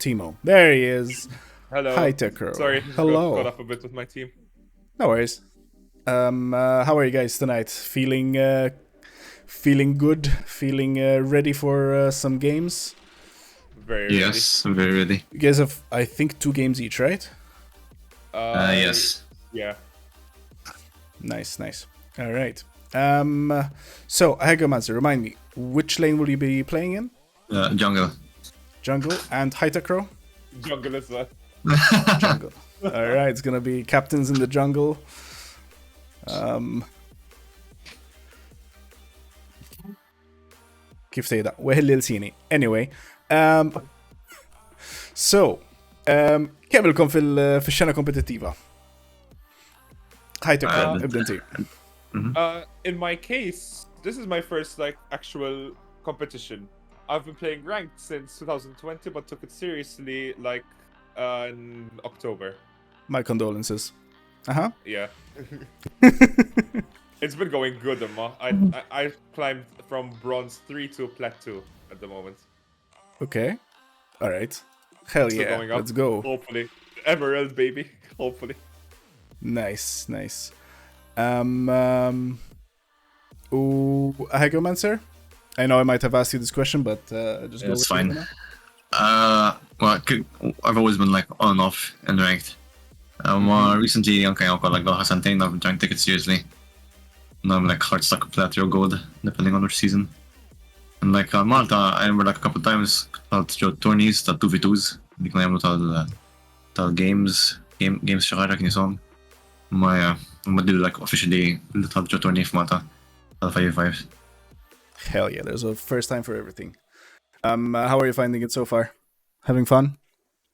TMO. There he is. Hello. Hi, Tekro. Sorry, just Hello. got caught up a bit with my team. No worries. How are you guys tonight? Feeling good? Feeling ready for some games? Very ready. Yes, I'm very ready. You guys have, I think, 2 games each, right? Yes. Yeah. Nice. All right. So, Hagomancer, remind me, which lane will you be playing in? Jungle. Jungle and Hytekro? Jungle as well. Jungle. All right, it's gonna be captains in the jungle. كيف say that؟ وهل لسيني. Anyway, so كيف لكم في الشنة كومبتيتيفا؟ Hytekro, ابدا انت. In my case, this is my first actual competition. I've been playing ranked since 2020, but took it seriously in October. My condolences. Yeah. It's been going good, Emma. I climbed from bronze 3 to plat 2 at the moment. Okay. All right. Hell Still yeah. going up. Let's go. Hopefully. Emerald, baby. Hopefully. Nice. Hagomancer? I know I might have asked you this question, but just go with It's fine. it now. Well, I've always been on and off in ranked. Recently, okay, I've got something. I've been trying to take it seriously. Now I'm hard stuck with Platinum or Gold, depending on which season. And Malta, I remember a couple of times through tourneys, 2v2s. اللي كنا يعملوا تاع games شغالة كني صوم. ما دير officially تاع tourney في Malta, 5v5. Hell yeah, there's a first time for everything. How are you finding it so far? Having fun?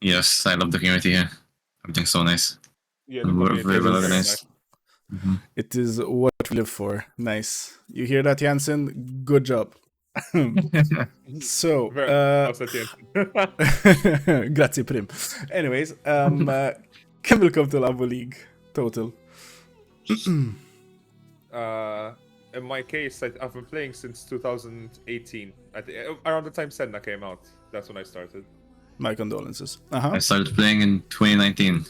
Yes, I love the community here. Everything's so nice. Yeah, And we're very well organized. It is what we live for. Nice. You hear that, Jansen? Good job. So, grazie Prim. Anyways, كم لكم تلعبوا League total? In my case, I've been playing since 2018. Around the time Senna came out, that's when I started. My condolences. I started playing in 2019.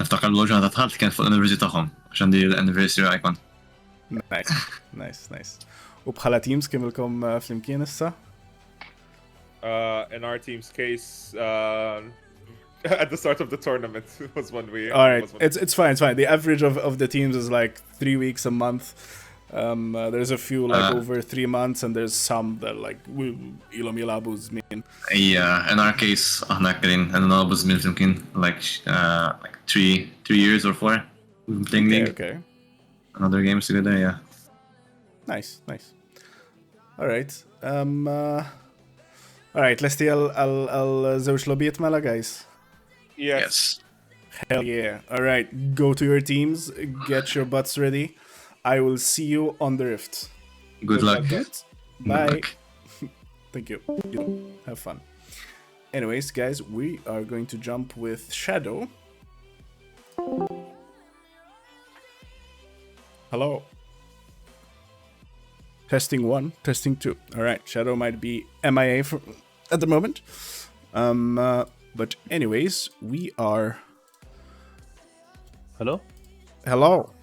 نفتكر اللوجة هذا دخلت كان فوق الانيفرسيتي تاعهم عشان دي الانيفرسيتي ايكون. Nice. وبحالة تيمز كم لكم في الامكان هسه؟ In our team's case, at the start of the tournament was when we. All right, it's fine. The average of the teams is 3 weeks a month. There's a few over 3 months, and there's some that إلهم يلعبوا زمين. Yeah, in our case, احنا قاعدين نلعب زمين يمكن 3 years or 4. We've been playing League. Okay. Another games together, yeah. Nice. All right. All right. Let's see. الزوج لوبيت مالا guys. Yes. Hell yeah. All right. Go to your teams. Get your butts ready. I will see you on the rift. Good luck. Bye. Good luck. Thank you. Have fun. Anyways, guys, we are going to jump with Shadow. Hello. Testing 1, testing 2. All right, Shadow might be MIA at the moment. But anyways, we are... Hello? Hello.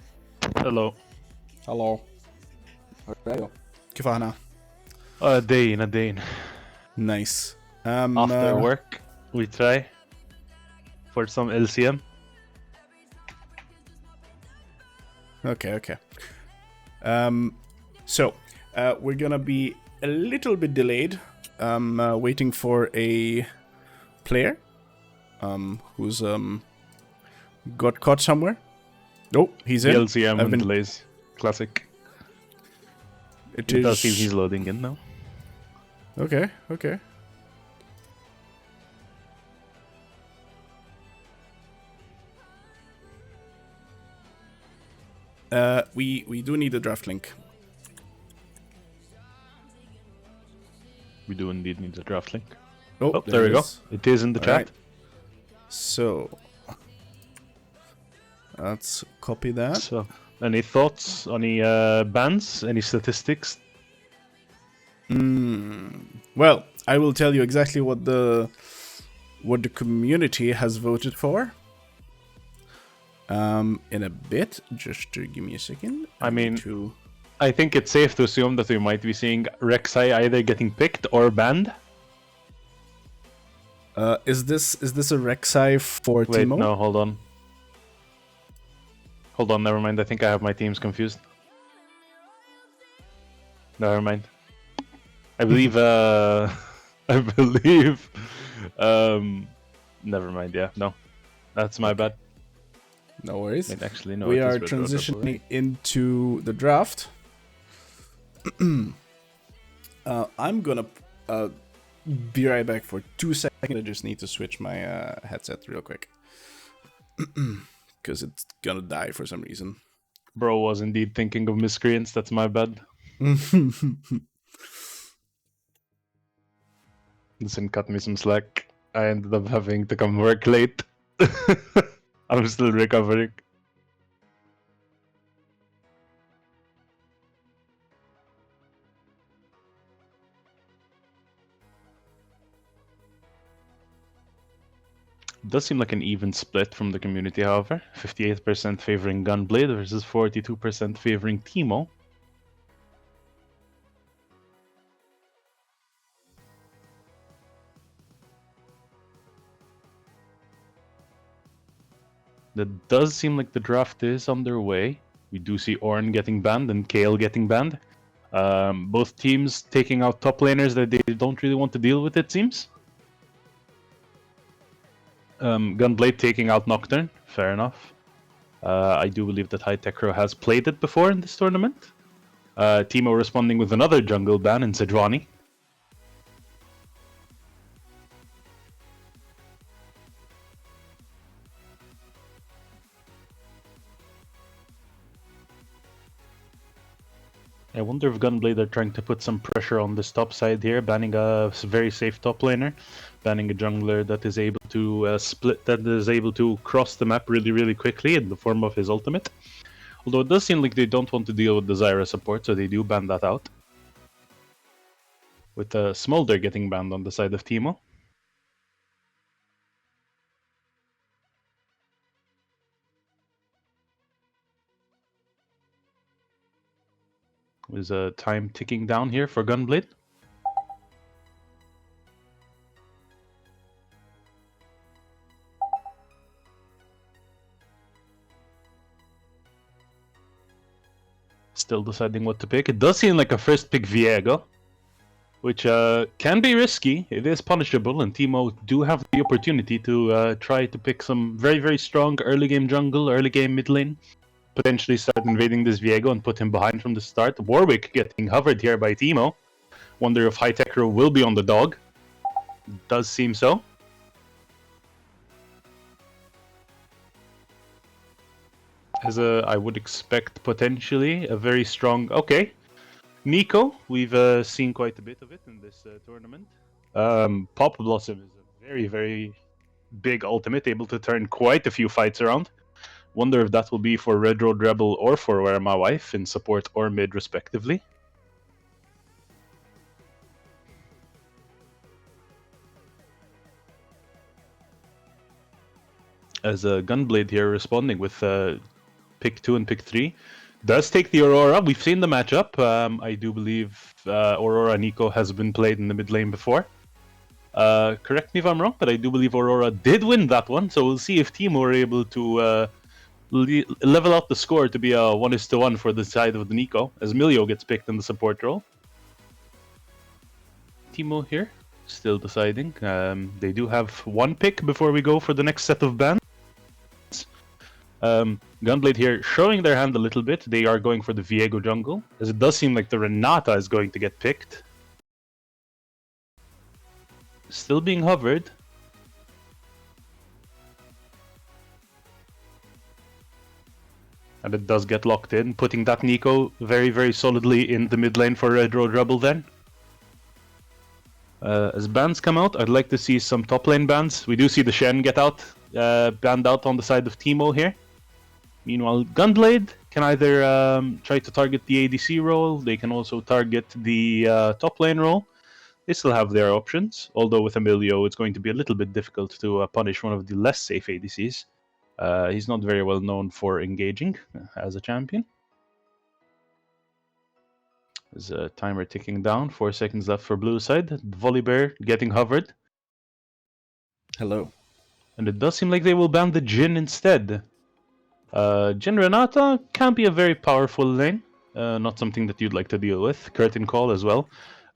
كيف أنا؟ A day. Nice. After work, we try for some LCM. Okay. So, we're gonna be a little bit delayed. Waiting for a player who's got caught somewhere. Oh, he's in. LCM and delays. Classic. It does seem he's loading in now. Okay. We do need a draft link. We do indeed need the draft link. Oh, there we go. is. It is in the chat. Right. So, let's copy that. So, any thoughts? Any bans? Any statistics? Well, I will tell you exactly what the what the community has voted for in a bit. Just to give me a second. I mean, to... I think it's safe to assume that we might be seeing Rek'Sai either getting picked or banned. Is this a Rek'Sai for Wait, TMO? no, hold on. Hold on, never mind. I think I have my teams confused. Never mind. I believe, I believe, never mind, yeah, no. That's my bad. No worries. Wait, actually, no, We it is are Red Road transitioning Rebel. into the draft. I'm gonna be right back for 2 seconds. I just need to switch my headset real quick. Because it's gonna die for some reason. Bro was indeed thinking of miscreants, that's my bad. Listen, cut me some slack. I ended up having to come work late. I'm still recovering. Does seem like an even split from the community, however. 58% favoring Gunblade versus 42% favoring TMO. That does seem like the draft is underway. We do see Ornn getting banned and Kayle getting banned. Both teams taking out top laners that they don't really want to deal with, it seems. Gunblade taking out Nocturne, fair enough. I do believe that Hytecro has played it before in this tournament. TMO responding with another jungle ban in Sejuani. I wonder if Gunblade are trying to put some pressure on this top side here, banning a very safe top laner, banning a jungler that is able to split, that is able to cross the map really, really quickly in the form of his ultimate. Although it does seem like they don't want to deal with the Zyra support, so they do ban that out. With Smolder getting banned on the side of TMO. Is time ticking down here for Gunblade. Still deciding what to pick. It does seem like a first pick Viego, which can be risky. It is punishable, and TMO do have the opportunity to try to pick some very, very strong early game jungle, early game mid lane. Potentially start invading this Viego and put him behind from the start. Warwick getting hovered here by TMO. Wonder if Hytecro will be on the dog. Does seem so. As I would expect potentially a very strong... Okay. Nico, we've seen quite a bit of it in this tournament. Pop Blossom is a very, very big ultimate, able to turn quite a few fights around. Wonder if that will be for Red Road Rebel or for Where My Wife in support or mid, respectively. As Gunblade here responding with pick 2 and pick 3. Does take the Aurora. We've seen the matchup. I do believe Aurora Nico has been played in the mid lane before. Correct me if I'm wrong, but I do believe Aurora did win that one. So we'll see if Teemo are able to level out the score to be a 1:1 for the side of the Nico, as Milio gets picked in the support role. Teemo here, still deciding. They do have one pick before we go for the next set of bans. Gunblade here showing their hand a little bit. They are going for the Viego jungle, as it does seem like the Renata is going to get picked. Still being hovered. And it does get locked in, putting that Nico very, very solidly in the mid lane for Red Road Rebel then. As bans come out, I'd like to see some top lane bans. We do see the Shen get out, banned out on the side of TMO here. Meanwhile, Gunblade can either try to target the ADC role, they can also target the top lane role. They still have their options, although with Emilio, it's going to be a little bit difficult to punish one of the less safe ADCs. He's not very well known for engaging as a champion. There's a timer ticking down, 4 seconds left for blue side. Volibear getting hovered. Hello. And it does seem like they will ban the Jhin instead. Jhin Renata can be a very powerful lane. Not something that you'd like to deal with. Curtain Call as well.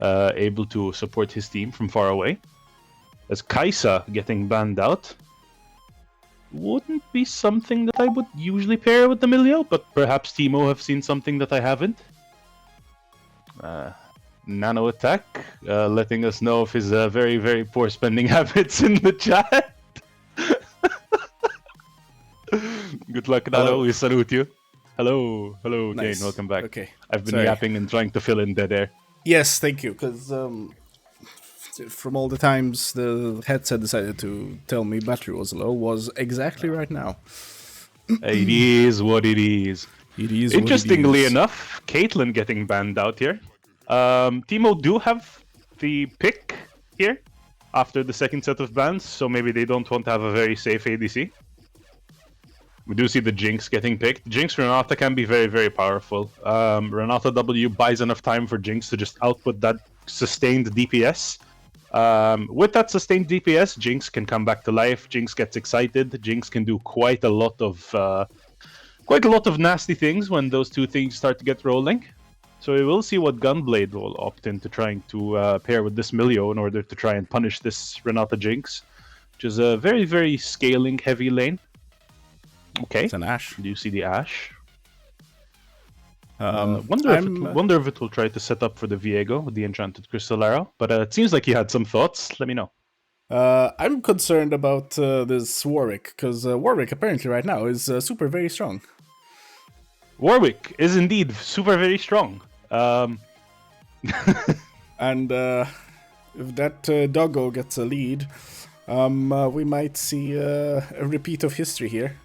Able to support his team from far away. As Kaisa getting banned out. Wouldn't be something that I would usually pair with Emilio, but perhaps TMO have seen something that I haven't. Nano Attack, letting us know of his very, very poor spending habits in the chat. Good luck, Nano. Hello. We salute you. Hello, Nice. Kane. Welcome back. Okay. I've been Sorry. yapping and trying to fill in dead air. Yes, thank you. Because from all the times the headset decided to tell me battery was low, was exactly right now. It is what it is. It is. Interestingly what it is. enough, Caitlyn getting banned out here. Teemo do have the pick here after the second set of bans, so maybe they don't want to have a very safe ADC. We do see the Jinx getting picked. Jinx Renata can be very, very powerful. Renata W buys enough time for Jinx to just output that sustained DPS. With that sustained DPS, Jinx can come back to life. Jinx gets excited. Jinx can do quite a lot of nasty things when those two things start to get rolling. So we will see what Gunblade will opt into trying to pair with this Milio in order to try and punish this Renata Jinx, which is a very, very scaling heavy lane. Okay. It's an Ashe. Do you see the Ashe? I'm- Wonder if it will try to set up for the Viego with the Enchanted Crystal Arrow. But it seems like you had some thoughts. Let me know. I'm concerned about this Warwick, because Warwick apparently right now is super very strong. Warwick is indeed super very strong. And if that doggo gets a lead, we might see a repeat of history here.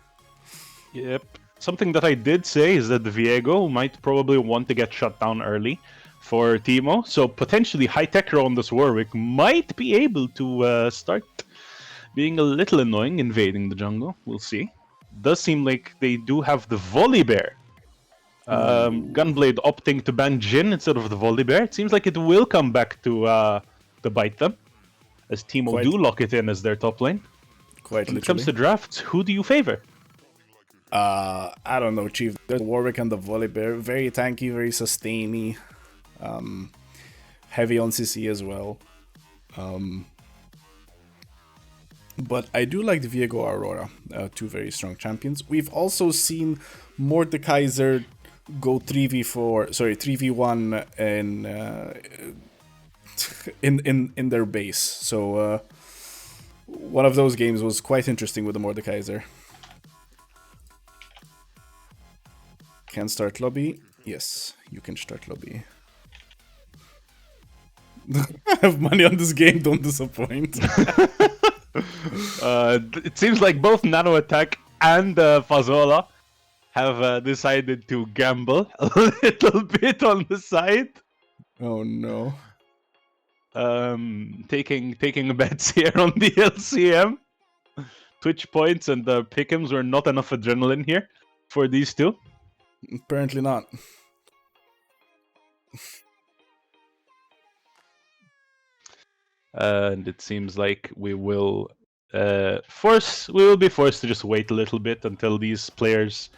Yep. Something that I did say is that the Viego might probably want to get shut down early for Teemo. So potentially High Tech on this Warwick might be able to start being a little annoying invading the jungle. We'll see. Does seem like they do have the Volibear. Gunblade opting to ban Jhin instead of the Volibear. It seems like it will come back to bite them, as Teemo Quite- do lock it in as their top lane. Quite When it literally. comes to drafts, who do you favor? I don't know, Chief. There's Warwick and the Volibear. Very tanky, very sustainy. Heavy on CC as well. But I do like the Viego Aurora. Two very strong champions. We've also seen Mordekaiser go 3v1 in their base. So one of those games was quite interesting with the Mordekaiser. Can start lobby. Yes, you can start lobby. I have money on this game, don't disappoint. It seems like both Nano Attack and Fazola have decided to gamble a little bit on the side. Oh no. Taking bets here on the LCM. Twitch points and the pick'ems were not enough adrenaline here for these two. Apparently not. And it seems like we will be forced to just wait a little bit until these players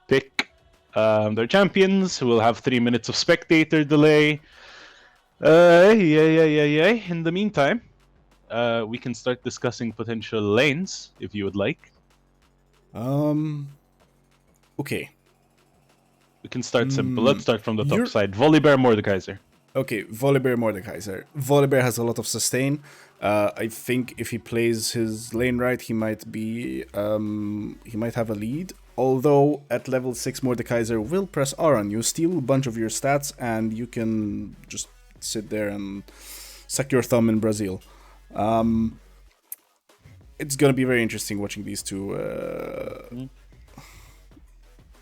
pick their champions. We'll have 3 minutes of spectator delay. In the meantime, we can start discussing potential lanes if you would like. Okay. We can start simple. Let's start from the top You're- side. Volibear Mordekaiser. Okay, Volibear Mordekaiser. Volibear has a lot of sustain. I think if he plays his lane right, he might have a lead. Although at level 6 Mordekaiser will press R on you, steal a bunch of your stats, and you can just sit there and suck your thumb in Brazil. It's gonna be very interesting watching these two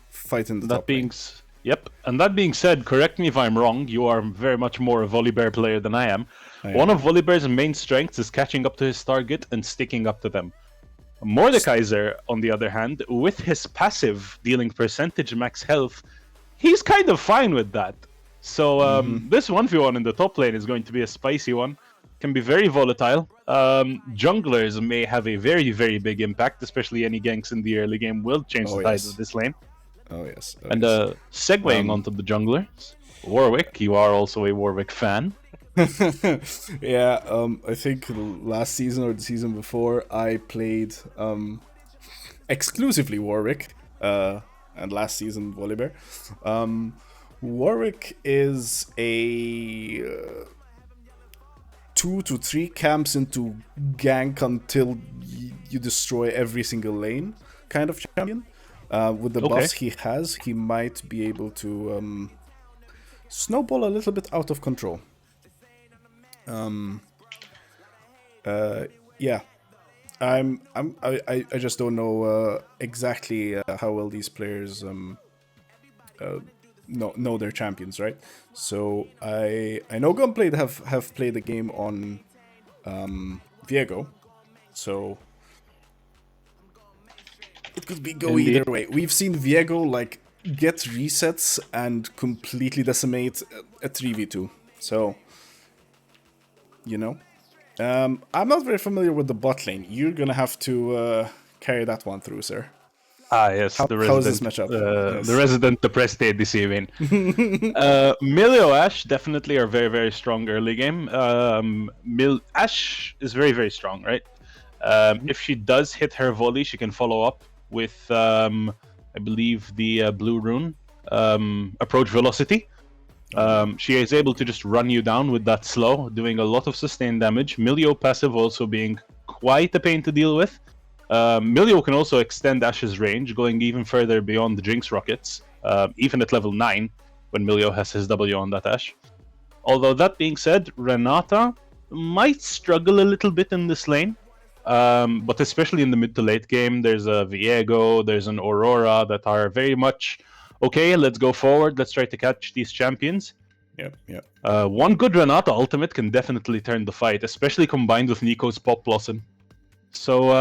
fight in the top lane. Yep. And that being said, correct me if I'm wrong. You are very much more a Volibear player than I am. One of Volibear's main strengths is catching up to his target and sticking up to them. Mordekaiser, on the other hand, with his passive dealing percentage max health, he's kind of fine with that. So this 1v1 in the top lane is going to be a spicy one. Can be very volatile. Junglers may have a very, very big impact, especially any ganks in the early game will change the tide of this lane. Oh yes. Oh, And yes. segueing onto the junglers, Warwick, you are also a Warwick fan. Yeah, I think last season or the season before I played exclusively Warwick, and last season Volibear. Warwick is a 2 to 3 camps into gank until you destroy every single lane kind of champion. With the buffs he has, he might be able to snowball a little bit out of control. Yeah, I just don't know exactly how well these players know their champions, right? So I know Gunplay have played the game on Viego, so it could be go either way. We've seen Viego like get resets and completely decimate a 3v2, so you know. I'm not very familiar with the bot lane. You're gonna have to carry that one through, sir. Ah, yes, the resident. How is this matchup? Yes. The resident depressed ADC main. Milio Ash definitely are very, very strong early game. Ash is very, very strong, right? If she does hit her volley, she can follow up with, I believe, the blue rune approach velocity. She is able to just run you down with that slow, doing a lot of sustained damage. Milio passive also being quite a pain to deal with. Milio can also extend Ash's range, going even further beyond the Jinx rockets, even at level 9, when Milio has his W on that Ash. Although that being said, Renata might struggle a little bit in this lane, but especially in the mid to late game, there's a Viego, there's an Aurora that are very much, okay, let's go forward, let's try to catch these champions. Yep. One good Renata ultimate can definitely turn the fight, especially combined with Nico's Pop Blossom. So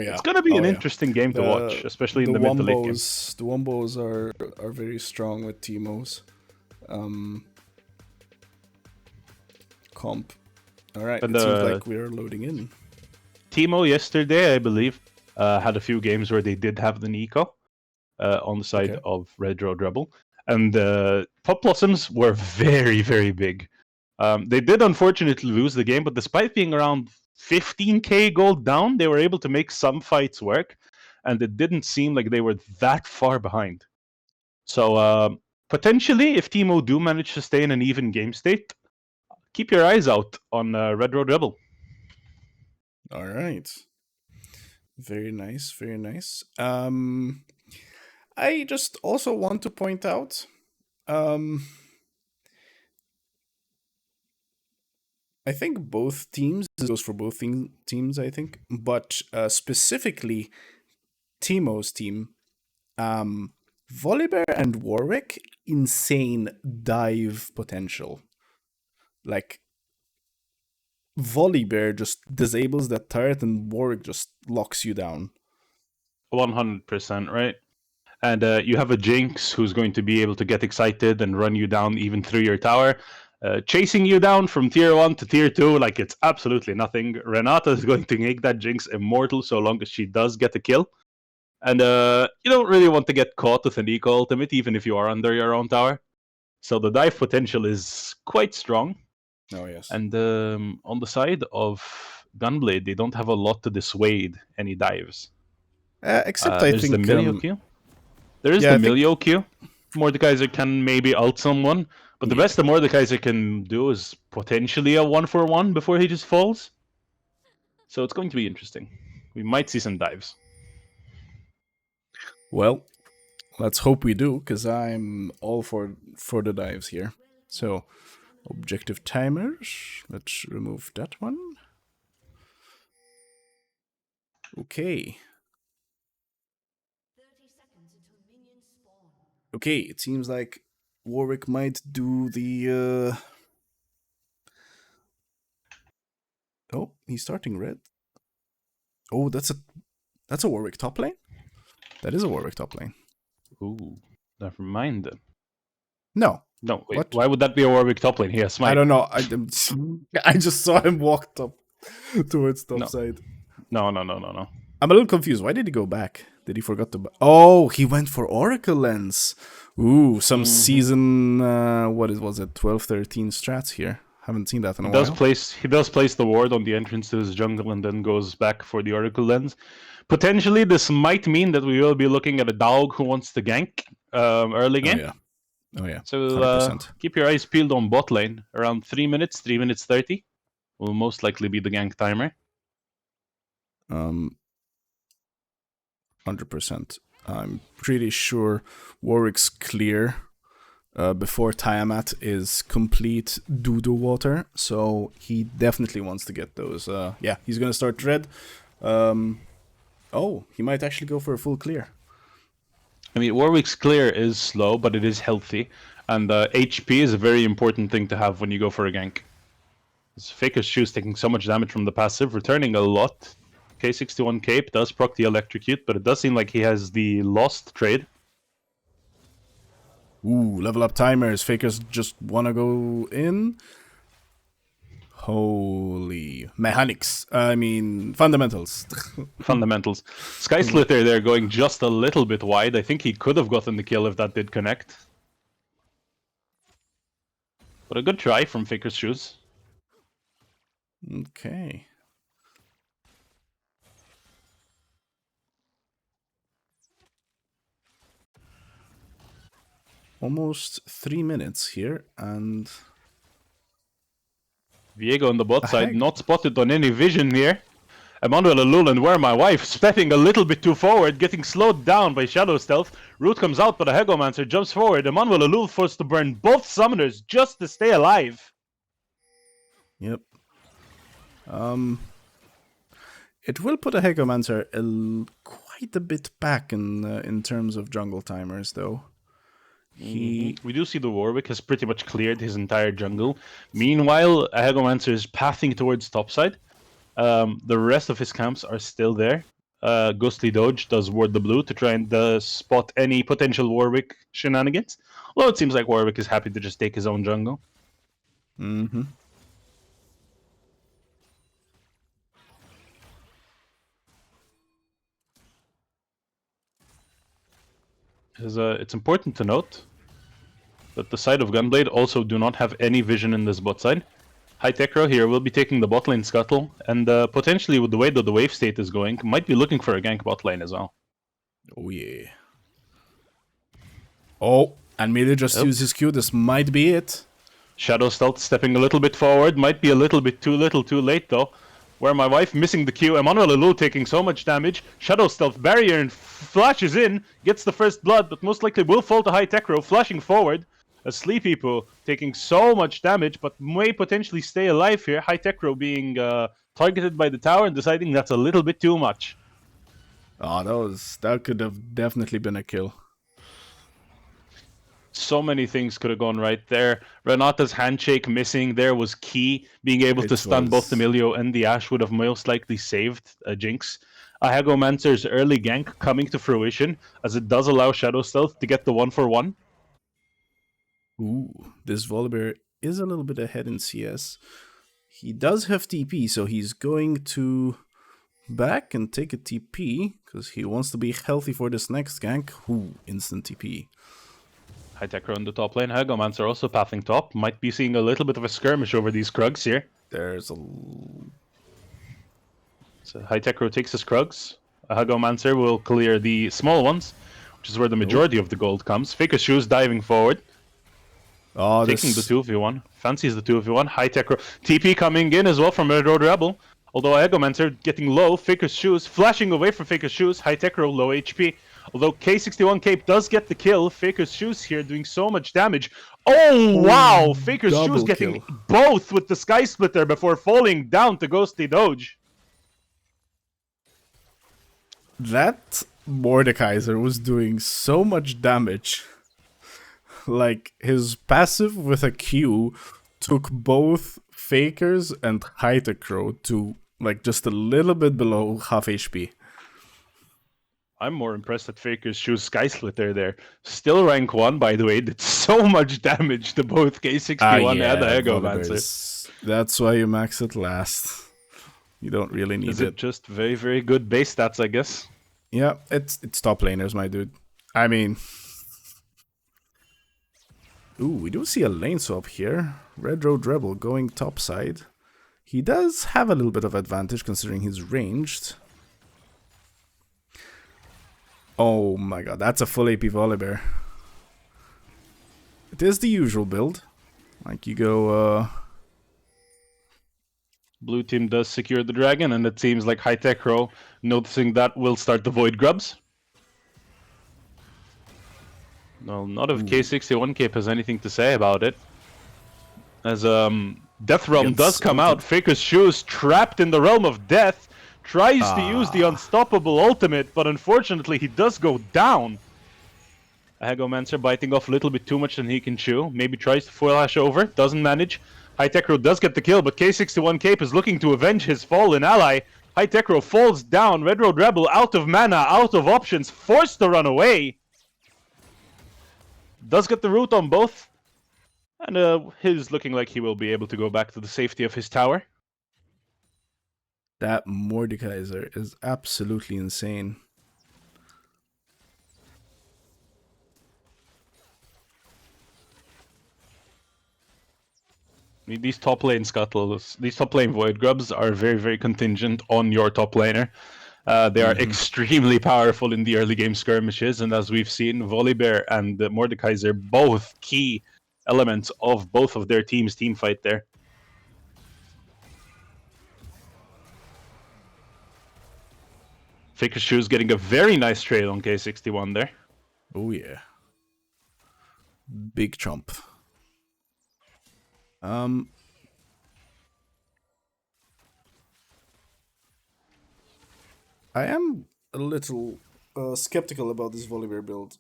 it's gonna be an interesting game to watch, especially in the mid to late game. The wombos are very strong with TMOs. Comp. All right, it seems like we're loading in. TMO yesterday, I believe, had a few games where they did have the Nico on the side of Red Road Rebel, and Pop Blossoms were very, very big. They did unfortunately lose the game, but despite being around 15k gold down, they were able to make some fights work, and it didn't seem like they were that far behind. So potentially, if TMO do manage to stay in an even game state, keep your eyes out on Red Road Rebel. All right. Very nice, very nice. I just also want to point out, I think both teams, this goes for both teams, I think, but specifically Timo's team, Volibear and Warwick, insane dive potential. Like, Volibear just disables that turret and Warwick just locks you down. 100%, right? And you have a Jinx who's going to be able to get excited and run you down even through your tower. Chasing you down from tier 1 to tier 2 like it's absolutely nothing. Renata is going to make that Jinx immortal so long as she does get a kill. And you don't really want to get caught with an eco ultimate even if you are under your own tower. So the dive potential is quite strong. Oh, yes. And on the side of Gunblade, they don't have a lot to dissuade any dives. Except I think... There's the Milio Q. There is the Milio Q. Mordekaiser can maybe ult someone, but the best the Mordekaiser can do is potentially a 1-for-1 before he just falls. So it's going to be interesting. We might see some dives. Well, let's hope we do, because I'm all for the dives here. So, objective timers. Let's remove that one. Okay. Okay, it seems like Warwick might do the... Oh, he's starting red. Oh, that's a Warwick top lane? That is a Warwick top lane. Ooh, never mind then. No. No, wait. What? Why would that be a Warwick top lane? He has smite. I don't know. I just saw him walk top towards top No. side. No. I'm a little confused. Why did he go back? Did he forgot to... Oh, he went for Oracle Lens. Ooh, some season... what was it? 12, 13 strats here. Haven't seen that in a while. He does place the ward on the entrance to his jungle and then goes back for the Oracle Lens. Potentially, this might mean that we will be looking at a dog who wants to gank early game. Oh yeah. So 100%. keep your eyes peeled on bot lane. Around 3 minutes, 3 minutes 30 will most likely be the gank timer. 100%. I'm pretty sure Warwick's clear before Tiamat is complete doo-doo water, so he definitely wants to get those. Yeah, he's gonna start red. Oh, he might actually go for a full clear. I mean, Warwick's clear is slow, but it is healthy. And HP is a very important thing to have when you go for a gank. Faker's Shoes taking so much damage from the passive, returning a lot. K61 Cape does proc the Electrocute, but it does seem like he has the Lost trade. Ooh, level up timers. Fakers just wanna go in. Holy mechanics. I mean, fundamentals. Fundamentals. Sky Slitter there going just a little bit wide. I think he could have gotten the kill if that did connect. But a good try from Faker's Shoes. Okay. Almost 3 minutes here, and... Viego on the bot side, not spotted on any vision here. Emmanuel Alul and Where My Wife stepping a little bit too forward, getting slowed down by Shadow Stealth. Root comes out, but a Hegomancer jumps forward. Emmanuel Alul forced to burn both summoners just to stay alive. Yep. It will put a Hegomancer quite a bit back in terms of jungle timers, though. We do see the Warwick has pretty much cleared his entire jungle. Meanwhile, a Hegomancer is pathing towards topside. The rest of his camps are still there. Ghostly Doge does ward the blue to try and spot any potential Warwick shenanigans. Although it seems like Warwick is happy to just take his own jungle. Mm-hmm. It's important to note that the side of Gunblade also do not have any vision in this bot side. High Techro here will be taking the bot lane scuttle, and potentially with the way that the wave state is going, might be looking for a gank bot lane as well. Oh yeah. Oh, and Melee just used his Q. This might be it. Shadow Stealth stepping a little bit forward, might be a little bit too little too late though. Where My Wife missing the Q, Emmanuel Alul taking so much damage, Shadow Stealth barrier and flashes in, gets the first blood, but most likely will fall to High Techro, flashing forward. A Sleepy Poo taking so much damage, but may potentially stay alive here. High Techro being targeted by the tower and deciding that's a little bit too much. Oh, that could have definitely been a kill. So many things could have gone right there. Renata's handshake missing there was key. Being able to stun both Emilio and the Ash would have most likely saved Jinx. A Hegomancer's early gank coming to fruition, as it does allow Shadow Stealth to get the 1-for-1. Ooh, this Volibear is a little bit ahead in CS. He does have TP, so he's going to back and take a TP, because he wants to be healthy for this next gank. Ooh, instant TP. High Techro on the top lane. Hegomancer also pathing top. Might be seeing a little bit of a skirmish over these Krugs here. There's a... So High Techro takes his Krugs. A Hegomancer will clear the small ones, which is where the majority of the gold comes. Faker's Shoes diving forward. Oh, taking the 2v1. Fancies the 2v1. High Techro. TP coming in as well from Red Road Rebel. Although Hegomancer getting low. Faker's Shoes flashing away from Faker's Shoes. High Techro low HP. Although K61 Cape does get the kill, Faker's Shoes here doing so much damage. Oh, wow! Faker's Shoes getting both with the Sky Splitter before falling down to Ghostly Doge. That Mordekaiser was doing so much damage. like his passive with a Q took both Fakers and Hytecrow to like just a little bit below half HP. I'm more impressed at Faker's Shoes Sky Splitter there. Still rank 1, by the way. Did so much damage to both K61 and the Egomancer. Volibears. That's why you max it last. You don't really need Is it just very, very good base stats, I guess? Yeah, it's top laners, my dude. I mean... Ooh, we do see a lane swap here. Red Road Rebel going top side. He does have a little bit of advantage considering he's ranged. Oh my god, that's a full AP Volibear. It is the usual build. Like you go... Blue team does secure the dragon, and it seems like Hytecrow, noticing that, will start the Void Grubs. Well, not if K61 Cape has anything to say about it. As Death Realm does come out, Faker's Shoes trapped in the Realm of Death, tries to use the Unstoppable Ultimate, but unfortunately he does go down. Egomancer biting off a little bit too much than he can chew. Maybe tries to foil hash over, doesn't manage. Hytecrow does get the kill, but K61 Cape is looking to avenge his fallen ally. Hytecrow falls down, Red Road Rebel out of mana, out of options, forced to run away. Does get the root on both. And he's looking like he will be able to go back to the safety of his tower. That Mordekaiser is absolutely insane. I mean, these top lane scuttles, these top lane Void Grubs are very, very contingent on your top laner. They are extremely powerful in the early game skirmishes, and as we've seen, Volibear and Mordekaiser both key elements of both of their teams' team fight there. Faker's Shoes getting a very nice trade on K61 there. Oh yeah. Big chomp. I am a little skeptical about this Volibear build.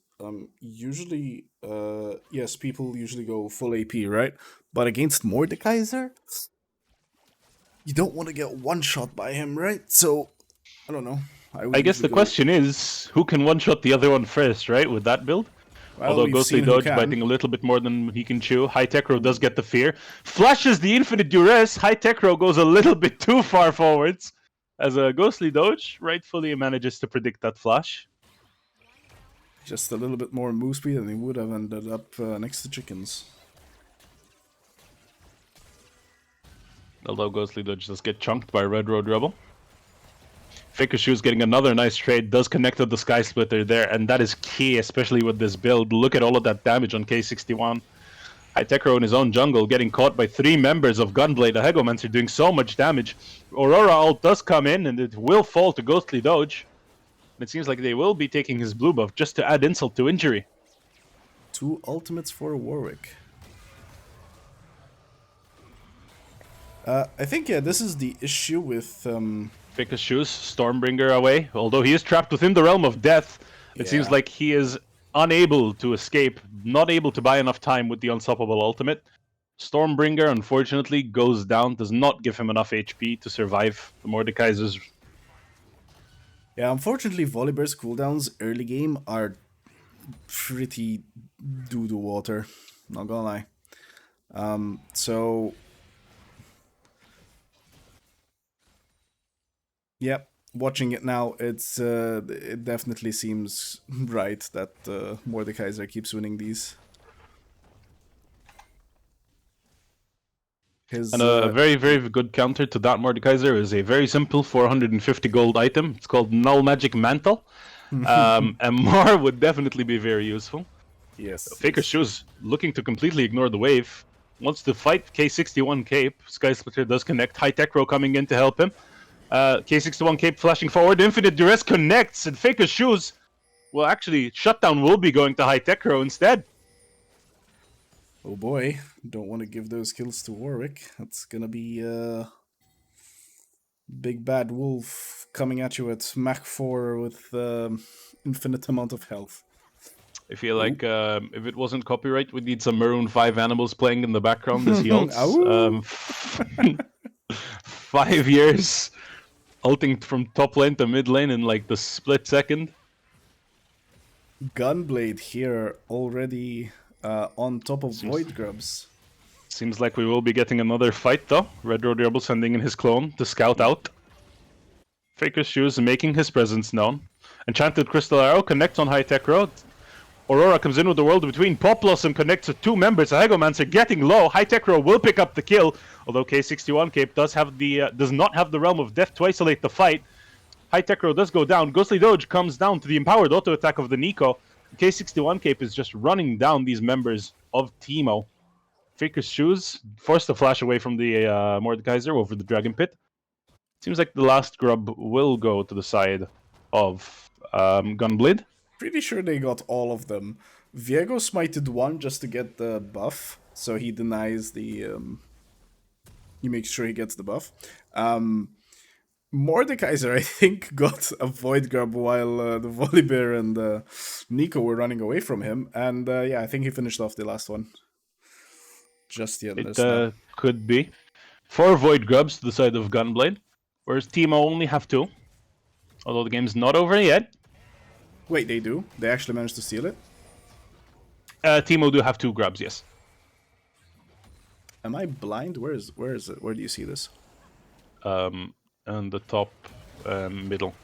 Usually, yes, people usually go full AP, right? But against Mordekaiser, you don't want to get one shot by him, right? So, I don't know. I guess the question is, who can one-shot the other one first, right, with that build? Well, although Ghostly Dodge biting a little bit more than he can chew. Hytecrow does get the fear. Flashes the Infinite Duress. Hytecrow goes a little bit too far forwards. As a Ghostly Dodge rightfully manages to predict that flash. Just a little bit more move speed and he would have ended up next to chickens. Although Ghostly Dodge does get chunked by Red Road Rebel. Faker's Shoes getting another nice trade, does connect to the Sky Splitter there, and that is key, especially with this build. Look at all of that damage on K61. Hytecrow in his own jungle getting caught by 3 members of Gunblade. The Egomancer doing so much damage. Aurora ult does come in, and it will fall to Ghostly Dodge. And it seems like they will be taking his blue buff just to add insult to injury. 2 ultimates for Warwick. I think, yeah, this is the issue with... Faker's Shoes, Stormbringer away. Although he is trapped within the realm of death, it seems like he is unable to escape, not able to buy enough time with the Unstoppable Ultimate. Stormbringer, unfortunately, goes down, does not give him enough HP to survive the Mordekaiser's. Yeah, unfortunately, Volibear's cooldowns early game are pretty doo-doo water, not gonna lie. So... Yep, watching it now, it definitely seems right that Mordekaiser keeps winning these. And a very, very good counter to that Mordekaiser is a very simple 450 gold item. It's called Null Magic Mantle. And more would definitely be very useful. Yes. Faker's Shoes looking to completely ignore the wave. Wants to fight K61 Cape. Sky Splitter does connect. Hytecrow coming in to help him. K61 Cape flashing forward. Infinite Duress connects. And Faker's Shoes. Well, actually, Shutdown will be going to Hytecrow instead. Oh boy, don't want to give those kills to Warwick. That's gonna be big bad wolf coming at you at Mach 4 with infinite amount of health. I feel like if it wasn't copyright, we'd need some Maroon 5 animals playing in the background as he ults. Ow. 5 years ulting from top lane to mid lane in like the split second. Gunblade here already on top of Void Grubs. Seems like we will be getting another fight though. Red Road Rebel sending in his clone to scout out. Faker's Shoes making his presence known. Enchanted Crystal Arrow connects on High Tech Road. Aurora comes in with the world between. Pop Blossom connects with 2 members. Hegomancer getting low. High Tech Row will pick up the kill. Although K61 Cape does not have the Realm of Death to isolate the fight. High Tech Row does go down. Ghostly Doge comes down to the empowered auto attack of the Nico. K61 Cape is just running down these members of TMO. Faker's Shoes forced to flash away from the Mordekaiser over the Dragon Pit. Seems like the last grub will go to the side of Gunblade. Pretty sure they got all of them. Viego smited one just to get the buff, so he denies the... he makes sure he gets the buff. Mordekaiser, I think, got a Void Grub while the Volibear and Nico were running away from him. And yeah, I think he finished off the last one. Just yet. It could be. 4 Void Grubs to the side of Gunblade, whereas TMO only have 2. Although the game's not over yet. Wait, they do? They actually managed to steal it? TMO do have 2 grubs, yes. Am I blind? Where is it? Where do you see this? On the top middle.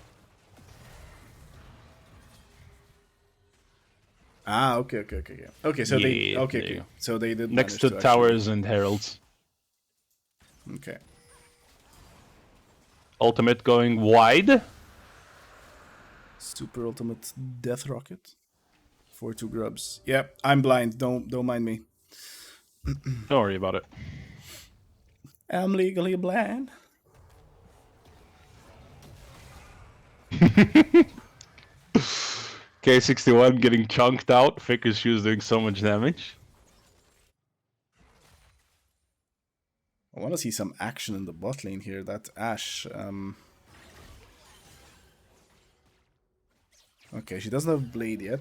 Ah, okay. Okay, so they okay. So they did next manage to actually- towers and heralds. Okay. Ultimate going wide. Super ultimate death rocket for 2 grubs. Yep, I'm blind. Don't mind me. Don't worry about it. I'm legally blind. K61 getting chunked out. Faker's Shoes doing so much damage. I want to see some action in the bot lane here. That Ashe. Okay, she doesn't have Blade yet.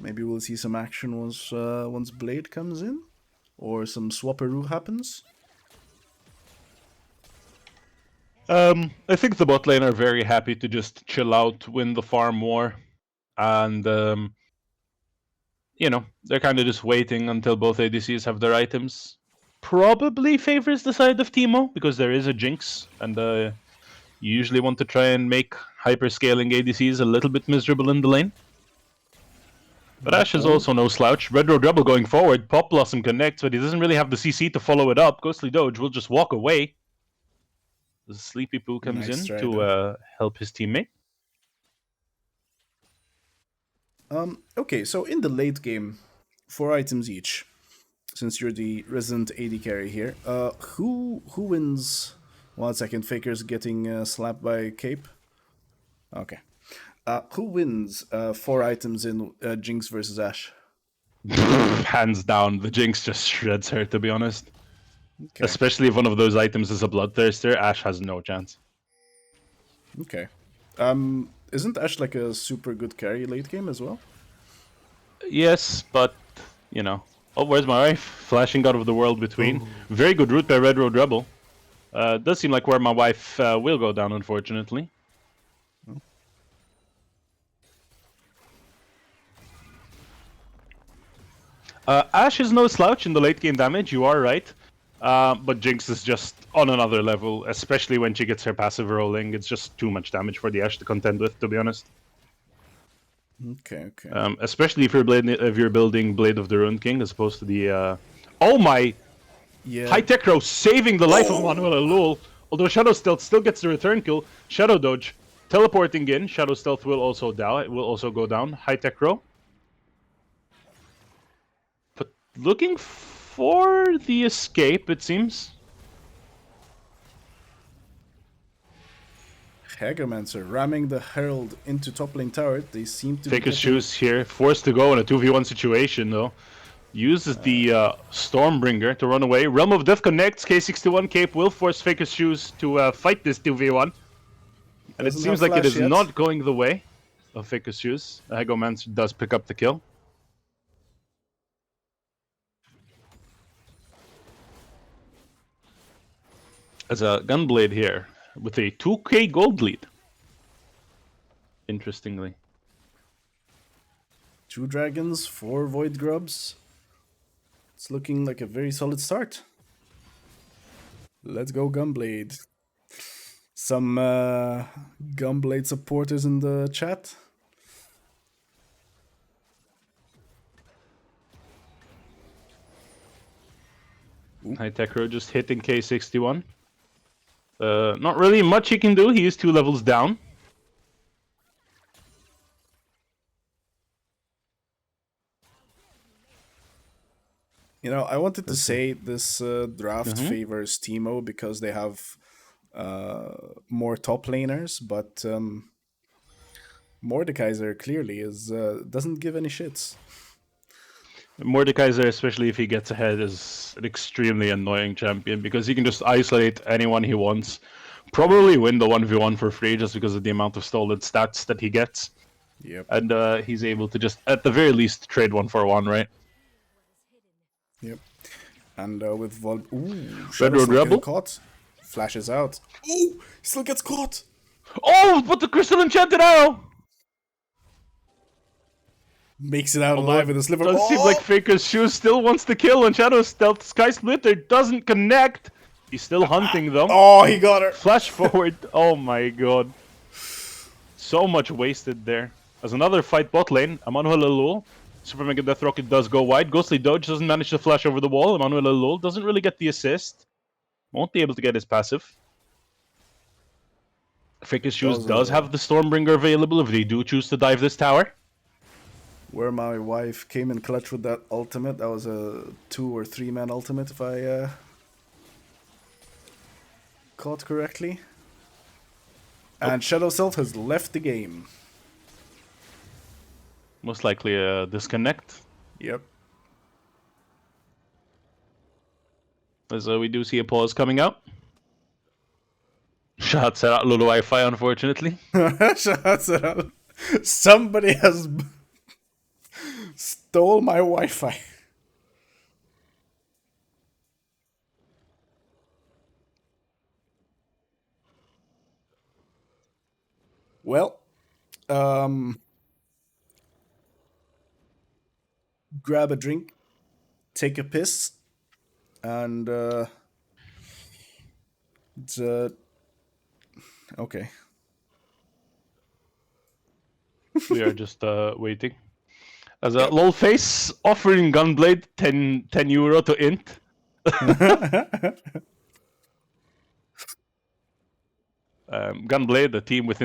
Maybe we'll see some action once Blade comes in, or some swapperoo happens. I think the bot lane are very happy to just chill out, win the farm war, and you know, they're kind of just waiting until both ADCs have their items. Probably favors the side of TMO because there is a Jinx, and you usually want to try and make hyper-scaling ADCs a little bit miserable in the lane. But Ashe is also no slouch. Red Road Rebel going forward. Pop Blossom connects, but he doesn't really have the CC to follow it up. Ghostly Doge will just walk away. The Sleepy Poo comes Nice in try, to help his teammate. Okay, so in the late game, 4 items each. Since you're the resident AD carry here, who wins? 1 second, Faker's getting slapped by Cape. Okay. Who wins 4 items in Jinx versus Ashe? Hands down, the Jinx just shreds her, to be honest. Okay. Especially if one of those items is a Bloodthirster, Ashe has no chance. Okay. Isn't Ashe like a super good carry late game as well? Yes, but, you know. Oh, where's my wife? Flashing out of the world between. Very good route by Red Road Rebel. Does seem like where my wife will go down, unfortunately. Ashe is no slouch in the late game damage, you are right. But Jinx is just on another level, especially when she gets her passive rolling. It's just too much damage for the Ashe to contend with, to be honest. Okay. Especially if you're building Blade of the Ruined King as opposed to the... Oh my! Yeah. High Tech Row saving the life of Manuel Alul. Although Shadow Stealth still gets the return kill. Shadow Dodge teleporting in. Shadow Stealth will also die. It will also go down. High Tech Row. But looking for the escape, it seems. Hagermancer ramming the Herald into top lane tower. They seem to Faker's be getting... Shoes here. Forced to go in a 2v1 situation, though. Uses the Stormbringer to run away. Realm of Death connects. K61 Cape will force Faker's Shoes to fight this 2v1. And it Doesn't seems have like it flash is yet. not going the way. of Faker's Shoes. Hegoman does pick up the kill. As a Gunblade here with a 2k gold lead. Interestingly. 2 dragons, 4 void grubs. It's looking like a very solid start. Let's go Gunblade. Some Gunblade supporters in the chat. High Techro just hitting K61. Not really much he can do. He is 2 levels down. You know, I wanted to say this draft favors TMO because they have more top laners, but Mordekaiser clearly doesn't give any shits. Mordekaiser, especially if he gets ahead, is an extremely annoying champion because he can just isolate anyone he wants. Probably win the 1v1 for free just because of the amount of stolen stats that he gets. Yep. And he's able to just, at the very least, trade 1-for-1, right? Yep. And with Vol... Ooh, Red Road Rebel? Caught. Flashes out. Ooh! Still gets caught! Oh, but the Crystal Enchanted Arrow! Makes it out alive with a sliver. Does seem like Faker's Shoes still wants to kill, and Shadow Stealth Sky Splitter doesn't connect. He's still hunting them. Oh, he got her! Flash forward. Oh my god. So much wasted there. As another fight bot lane, Emmanuel Alul. Super Mega Death Rocket does go wide. Ghostly Dodge doesn't manage to flash over the wall. Emmanuel Alul doesn't really get the assist. Won't be able to get his passive. Faker's Shoes does have the Stormbringer available if they do choose to dive this tower. Where my wife came in clutch with that ultimate. That was a 2 or 3 man ultimate if I caught correctly. And Shadow Self has left the game. Most likely a disconnect. Yep. As we do see a pause coming out. Shots at Lulu Wi-Fi, unfortunately. Shots out. Somebody has stole my Wi-Fi. Well, grab a drink, take a piss, and it's okay. We are just waiting. As a lol face offering Gunblade 10 euro to int. Gunblade, the team with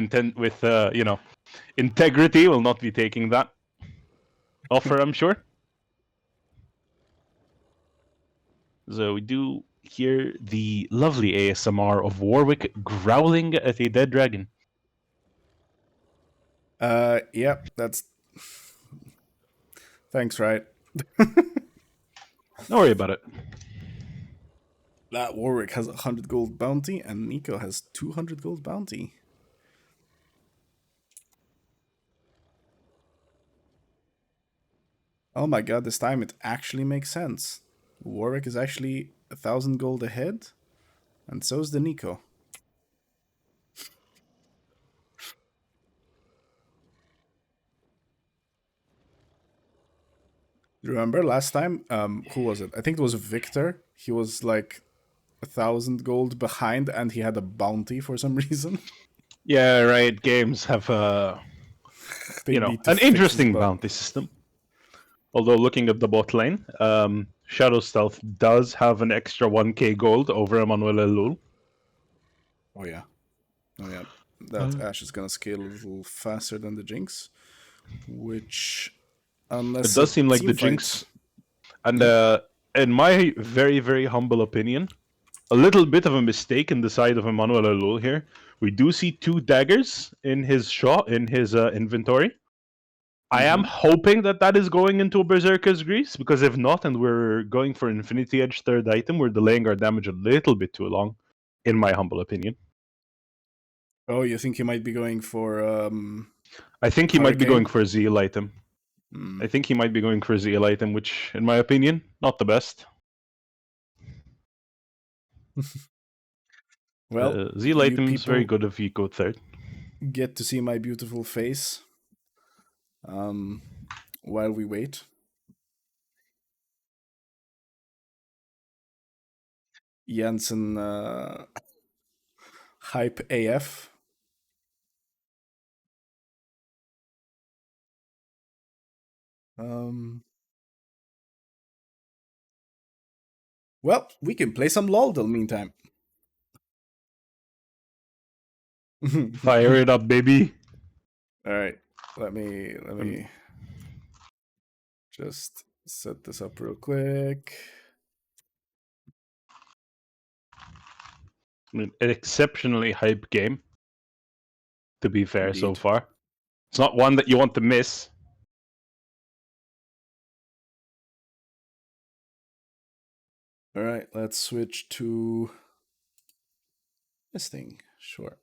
integrity, will not be taking that offer, I'm sure. So we do hear the lovely ASMR of Warwick growling at a dead dragon. Yeah, that's... Thanks, right? Don't worry about it. That Warwick has 100 gold bounty, and Nico has 200 gold bounty. Oh my god, this time it actually makes sense. Warwick is actually 1,000 gold ahead, and so is the Nico. Remember last time? Who was it? I think it was Victor. He was like 1,000 gold behind, and he had a bounty for some reason. Yeah, Riot Games have an interesting bounty system. Although looking at the bot lane, Shadow Stealth does have an extra 1k gold over Emmanuel Elul. Oh yeah. That Ashe is gonna scale a little faster than the Jinx, which, unless it does seem like the Jinx, and in my very, very humble opinion, a little bit of a mistake in the side of Emmanuel Elul here. We do see 2 daggers in his inventory. I am hoping that is going into a Berserker's Grease, because if not, and we're going for Infinity Edge 3rd item, we're delaying our damage a little bit too long, in my humble opinion. Oh, you think he might be going for I think he might be Hurricane. going for a Zeal item. Hmm. I think he might be going for a Zeal item, which, in my opinion, not the best. Well, Zeal you item's very people good if you go third. get to see my beautiful face while we wait. Jensen hype AF. Well, we can play some LOL meantime. Fire it up, baby. All right, let me just set this up real quick. I mean, an exceptionally hype game, to be fair, so Indeed. far. It's not one that you want to miss. All right, let's switch to this thing. Sure.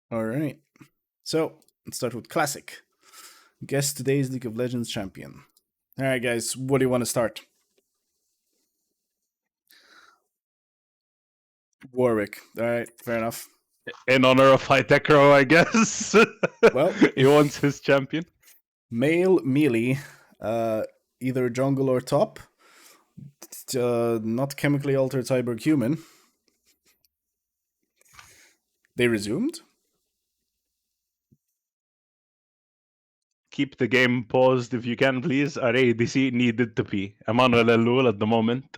All right. So let's start with classic. Guess today's League of Legends champion. All right, guys. What do you want to start? Warwick. All right, fair enough. In honor of Hytecro, I guess. Well, he wants his champion. Male melee, either jungle or top. Not chemically altered cyborg human. They resumed. Keep the game paused if you can, please. Our ADC needed to pee. I'm on a Lul at the moment.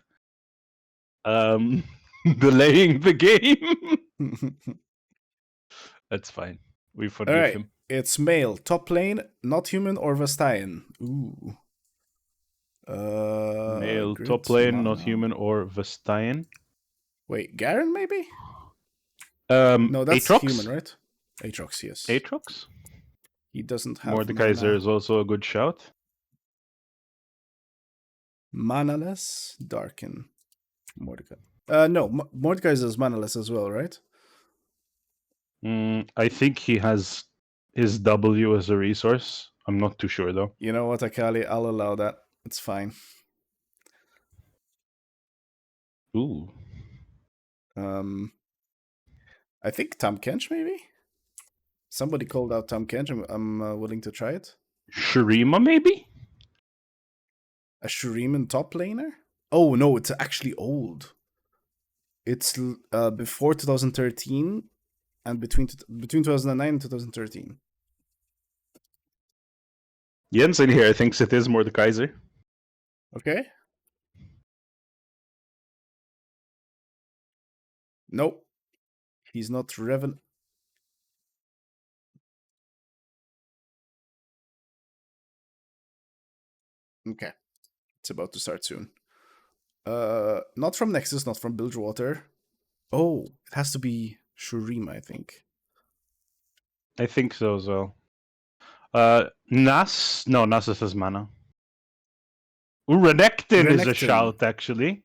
Delaying the game. That's fine. We forgive All right. him. It's male, top lane, not human or Vestayan. Ooh. Male, Grid, top lane, not mana. human or Vestayan. Wait, Garen maybe? No, No, that's Aatrox? human, right? Aatrox, yes. Aatrox? He doesn't have Mordekaiser mana. is also a good shout. Manaless, Darken, Mordecai. No, Mordekaiser is manaless as well, right? I think he has his W as a resource. I'm not too sure though. You know what, Akali? I'll allow that. It's fine. Ooh. I think Tam Kench, maybe? Somebody called out Tam Kench. I'm willing to try it. Shurima, maybe? A Shuriman top laner? Oh, no, it's actually old. It's before 2013 and between 2009 and 2013. Jensen here thinks it is Mordekaiser. Okay. Nope. He's not Revan. Okay. It's about to start soon. Not from Nexus, not from Bilgewater. Oh, it has to be Shurima, I think. I think so as well. Nas? No, Nasus has mana. Ooh, Renekton is a Renekton. shout, actually.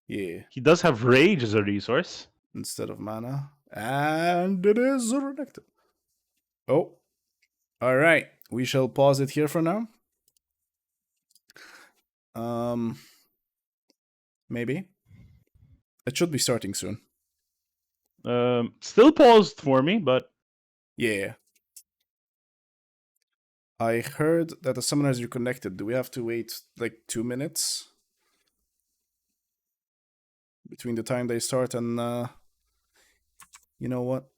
Yeah. He does have Rage as a resource. Instead of mana. And it is a Renekton. Oh. Alright. We shall pause it here for now. Maybe. It should be starting soon. Still paused for me, but Yeah. I heard that the summoners are connected. Do we have to wait like 2 minutes? Between the time they start and you know what?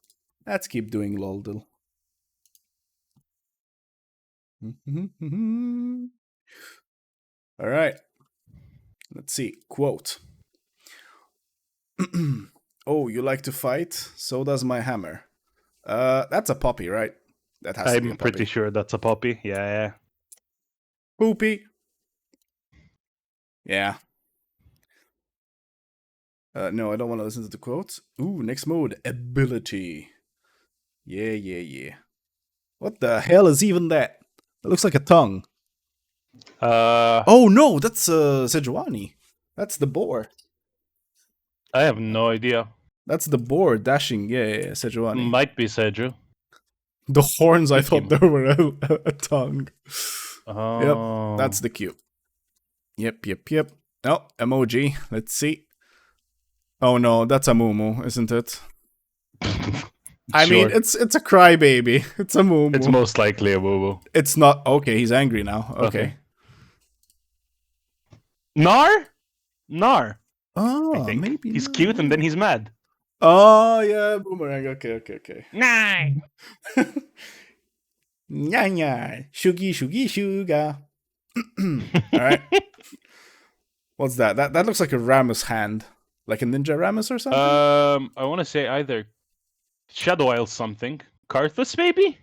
Let's keep doing LOLDL. All right. Let's see. Quote. Oh, you like to fight? So does my hammer. That's a puppy, right? That has to be a I'm puppy. pretty sure that's a puppy. Yeah. Poopy. Yeah. No, I don't want to listen to the quotes. Ooh, next mode. Ability. Yeah. What the hell is even that? That looks like a tongue. I Oh no, that's Sejuani. That's the boar. have no idea. That's the boar dashing. Yeah, Sejuani. Might be Seju. The horns, I Good thought game. there were a tongue. Oh. Yep, that's the cue. Yep. Oh, emoji. Let's see. Oh no, that's a Mumu, isn't it? I mean, Sure. it's a crybaby. It's a Mumu. It's most likely a boo-boo. It's not. Okay, he's angry now. Okay. Nar? Nar. Oh, I think. maybe He's not. cute and then he's mad. Oh yeah, boomerang. Okay. Nah. Nya. Shugi, suga. All right. What's that? That looks like a Rammus hand, like a ninja Rammus or something. I want to say either Shadow Isle something. Karthus maybe?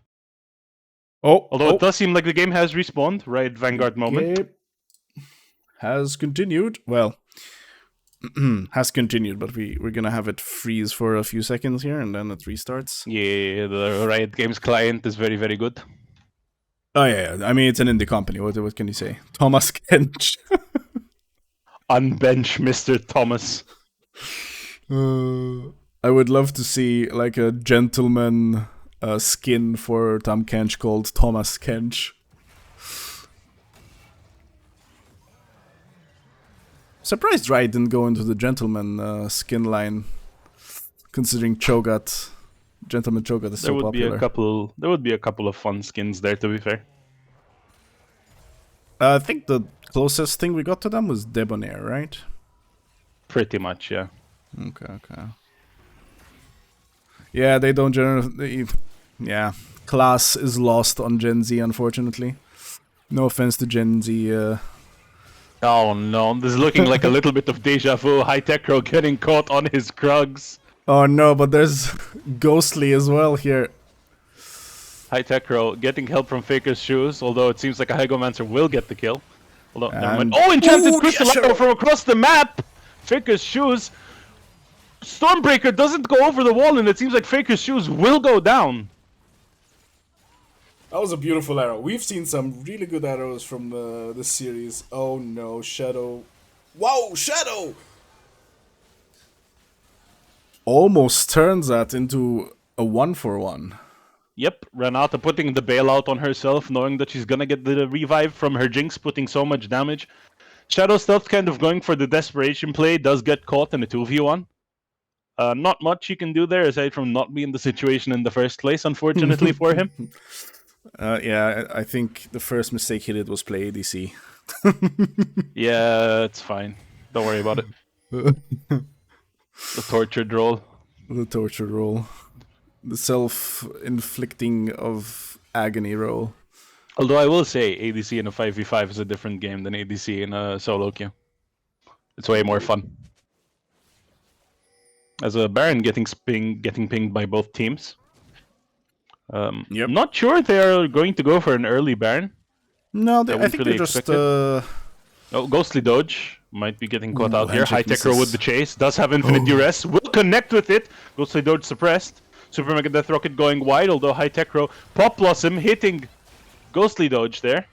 Although it does seem like the game has respawned, right? Vanguard moment. Okay. Has continued. Well, has continued, but we're gonna have it freeze for a few seconds here, and then it restarts. Yeah, the Riot Games client is very, very good. Oh yeah. I mean, it's an indie company. What can you say? Thomas Kench. Unbench Mr. Thomas. I would love to see like a gentleman skin for Tom Kench called Thomas Kench. Surprised Riot didn't go into the gentleman skin line, considering Cho'Gath, Gentleman Cho'Gath is so popular. There would be a couple of fun skins there, to be fair. I think the closest thing we got to them was Debonair, right? Pretty much, yeah. Okay. Yeah, they don't generally. Yeah, class is lost on Gen Z, unfortunately. No offense to Gen Z. Oh no, this is looking like a little bit of deja vu. High Techro getting caught on his Krugs. Oh no, but there's Ghostly as well here. High Techro getting help from Faker's Shoes, although it seems like a Hygomancer will get the kill. Although, never mind. Oh, Enchanted Ooh, Crystal yeah, sure. Arrow from across the map! Faker's Shoes. Stormbreaker doesn't go over the wall, and it seems like Faker's Shoes will go down. That was a beautiful arrow. We've seen some really good arrows from this series. Oh no, Shadow. Wow, Shadow! Almost turns that into a 1-for-1. Yep, Renata putting the bailout on herself, knowing that she's gonna get the revive from her Jinx, putting so much damage. Shadow Stealth kind of going for the desperation play, does get caught in a 2v1. Not much you can do there, aside from not be in the situation in the first place, unfortunately for him. Yeah, I think the first mistake he did was play ADC. Yeah, it's fine. Don't worry about it. The tortured roll. The torture roll. The self-inflicting of agony roll. Although I will say, ADC in a 5v5 is a different game than ADC in a solo queue. It's way more fun. As a Baron getting pinged by both teams. Yep. Not sure they're going to go for an early Baron. No, I wouldn't think really they're just... expect Oh, Ghostly Doge might be getting caught Ooh, out here. High handshake Tech Row with misses. the chase. Does have Infinite Duress. Will connect with it. Ghostly Doge suppressed. Super Mega Death Rocket going wide, although High Tech Row. Pop Blossom hitting Ghostly Doge there.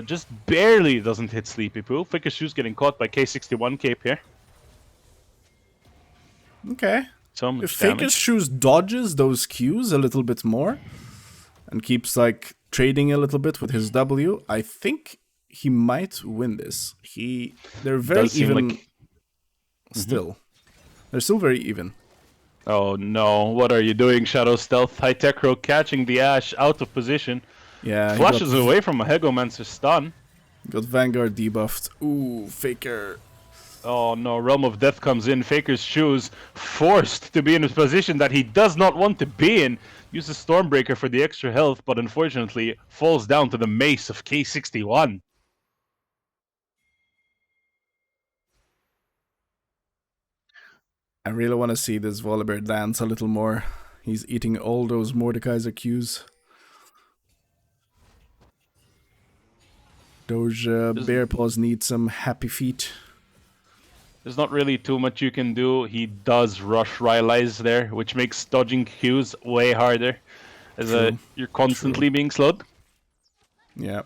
Just barely doesn't hit Sleepy Poo. Faker's Shoes getting caught by K61 Cape here. Okay. So much If Faker's damage. Shoes dodges those Qs a little bit more and keeps like trading a little bit with his W, I think he might win this. They're very Does seem even like- still. They're still very even. Oh no, what are you doing, Shadow Stealth? High Tech Row catching the Ash out of position. Yeah, he Flashes got, away from a Hegomancer's stun. got Vanguard debuffed. Ooh, Faker. Oh no, Realm of Death comes in. Faker's Shoes forced to be in a position that he does not want to be in. Uses Stormbreaker for the extra health, but unfortunately falls down to the mace of K61. I really want to see this Volibear dance a little more. He's eating all those Mordekaiser Qs. Those bear paws need some happy feet. There's not really too much you can do. He does rush Rylai's there, which makes dodging Qs way harder. As True. you're constantly being slowed. Yeah.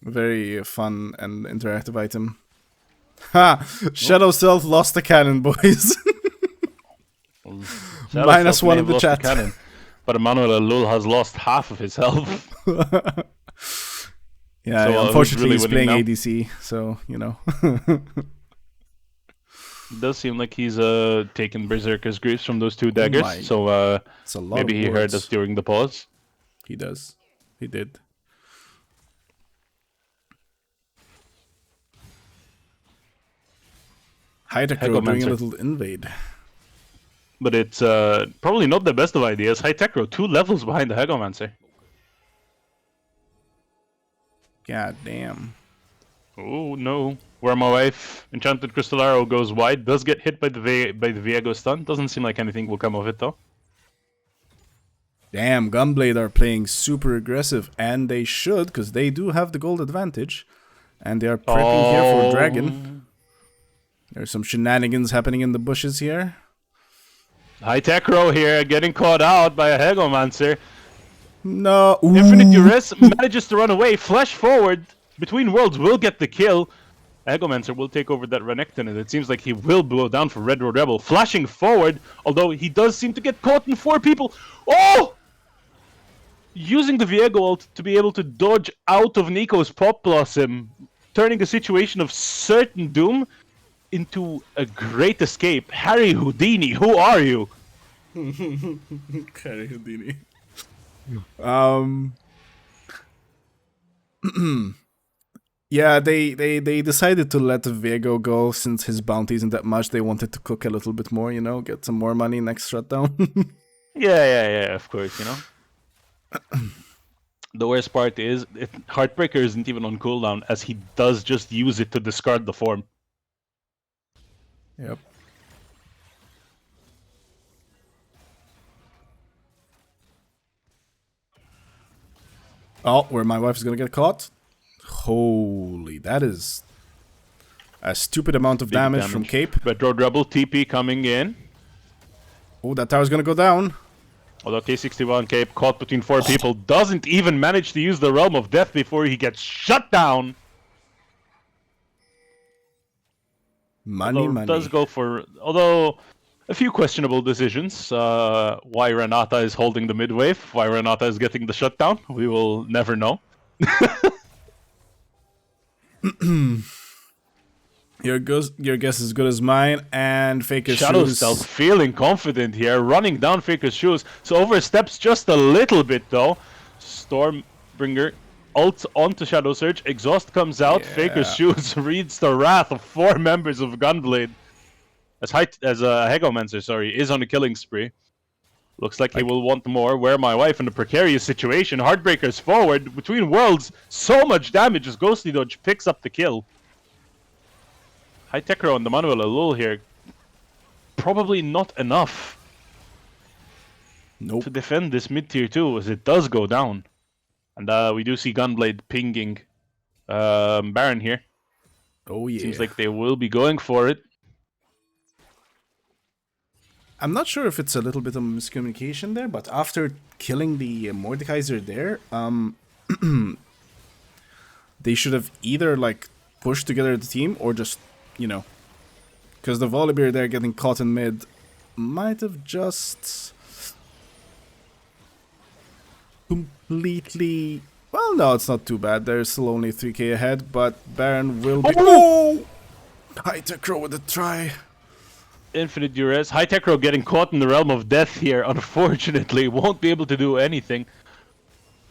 Very fun and interactive item. Ha! Shadow Stealth lost the cannon, boys. Shadow Stealth -1 may in have the lost chat. cannon, but Emmanuel Alul has lost half of his health. Yeah, So, unfortunately who's really he's winning playing now? ADC, so, you know. It does seem like he's taken Berserker's Greaves from those 2 my- daggers, so It's a lot maybe of he heard words. us during the pause. He does. He did. Hydacro doing a Hegomancer. little invade. But it's probably not the best of ideas. High Techro, 2 levels behind the Hegomancer. God damn. Oh no. Where my wife, Enchanted Crystal Arrow, goes wide, does get hit by the Viego stun. Doesn't seem like anything will come of it though. Damn, Gunblade are playing super aggressive, and they should, because they do have the gold advantage. And they are prepping here for Dragon. There's some shenanigans happening in the bushes here. High Techro here, getting caught out by a Hegomancer. No. Ooh. Infinite Duress manages to run away, flash forward. Between Worlds will get the kill. Hegomancer will take over that Renekton, and it seems like he will blow down for Red Road Rebel. Flashing forward, although he does seem to get caught in 4 people. Oh! Using the Viego ult to be able to dodge out of Nico's Pop Blossom, turning a situation of certain doom into a great escape. Harry Houdini, who are you? Harry Houdini. Yeah, they decided to let Viego go since his bounty isn't that much. They wanted to cook a little bit more, you know, get some more money next shutdown. Yeah, of course, you know. The worst part is, Heartbreaker isn't even on cooldown, as he does just use it to discard the form. Yep. Oh, where my wife is gonna get caught? Holy, that is a stupid amount of Big damage from Cape. Red Road Rebel TP coming in. Oh, that tower's gonna go down. Although K61 Cape caught between 4 people, doesn't even manage to use the Realm of Death before he gets shut down. Money. Does go for, although a few questionable decisions. Why Renata is holding the mid wave, why Renata is getting the shutdown, we will never know. Your guess is as good as mine, and Faker's Shadow Shoes. Stealth feeling confident here, running down Faker's Shoes. So oversteps just a little bit though. Stormbringer ults onto Shadow Surge. Exhaust comes out. Yeah. Faker's Shoes reads the wrath of 4 members of Gunblade. As Hegomancer, is on a killing spree. Looks like he will want more. Where my wife in a precarious situation. Heartbreaker's forward between worlds. So much damage as Ghostly Dodge picks up the kill. High Techro and the Manuel Alul here. Probably not enough Nope. to defend this mid tier 2 as it does go down. And we do see Gunblade pinging Baron here. Oh yeah. Seems like they will be going for it. I'm not sure if it's a little bit of miscommunication there, but after killing the Mordekaiser there, they should have either like pushed together the team or just, you know, because the Volibear there getting caught in mid might have just completely. Well, no, it's not too bad. There's still only 3k ahead, but Baron will be. Oh! High Techro with a try. Infinite Duress. High Techro getting caught in the realm of death here, unfortunately. Won't be able to do anything.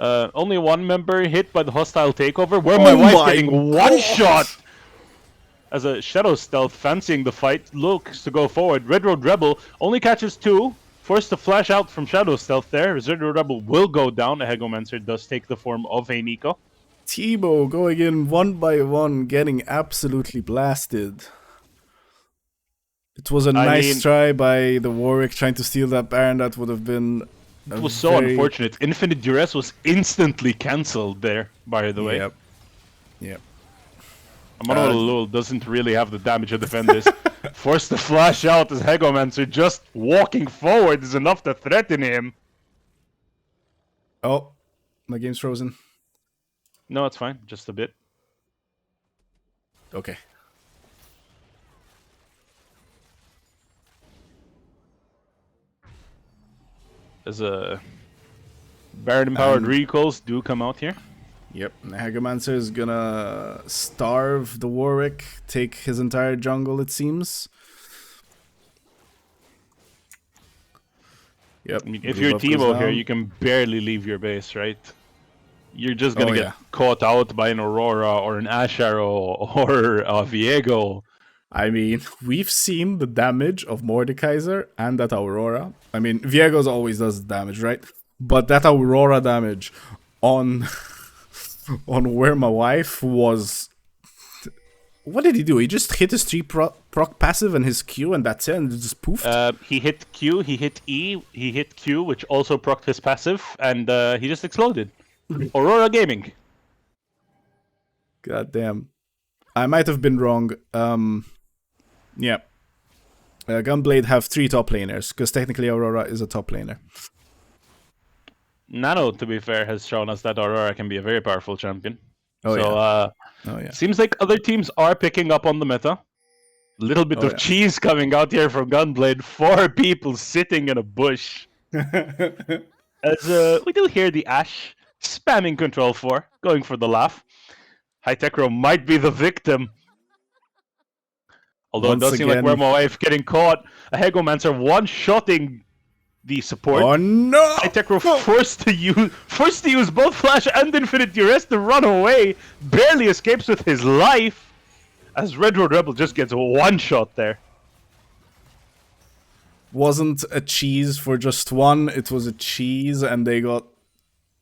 Only 1 member hit by the hostile takeover, where my wife getting one shot! As a Shadow Stealth fancying the fight, looks to go forward. Red Road Rebel only catches 2. Forced to flash out from Shadow Stealth there. Red Road Rebel will go down. A Hegomancer does take the form of a Nico. TMO going in 1 by 1, getting absolutely blasted. It was a nice try by the Warwick trying to steal that Baron. That would have been. It was so unfortunate. Infinite Duress was instantly cancelled there, by the way. Yep. Emmanuel Alul doesn't really have the damage to defend this. Forced to flash out as Hegomancer. Just walking forward is enough to threaten him. Oh, my game's frozen. No, it's fine. Just a bit. Okay. As a Baron-empowered And- recalls do come out here. Yep, Hagomancer is gonna starve the Warwick, take his entire jungle, it seems. Yep. I mean, if blue you're buff goes TMO here, down. you can barely leave your base, right? You're just gonna Oh, get yeah. caught out by an Aurora or an Ash Arrow or a Viego. I mean, we've seen the damage of Mordekaiser and that Aurora. I mean, Viego's always does damage, right? But that Aurora damage on on Where My Wife was... What did he do? He just hit his 3 proc passive and his Q and that's it, and it just poofed? He hit Q, he hit E, he hit Q, which also procced his passive, and he just exploded. Aurora Gaming. God damn. I might have been wrong. Yeah. Gunblade have 3 top laners, because technically Aurora is a top laner. Nano, to be fair, has shown us that Aurora can be a very powerful champion. Oh, so, yeah. Oh, yeah. seems like other teams are picking up on the meta. A little bit Oh, of yeah. cheese coming out here from Gunblade. 4 people sitting in a bush. As we do hear the Ash spamming Control 4, going for the laugh. Hytecro might be the victim. Although Once it does seem like again- Where My Wife getting caught. A Hegomancer one-shotting the support. Oh, no! Hytecro forced to use both Flash and Infinite Duress to run away. Barely escapes with his life. As Red Road Rebel just gets one shot there. Wasn't a cheese for just 1, it was a cheese and they got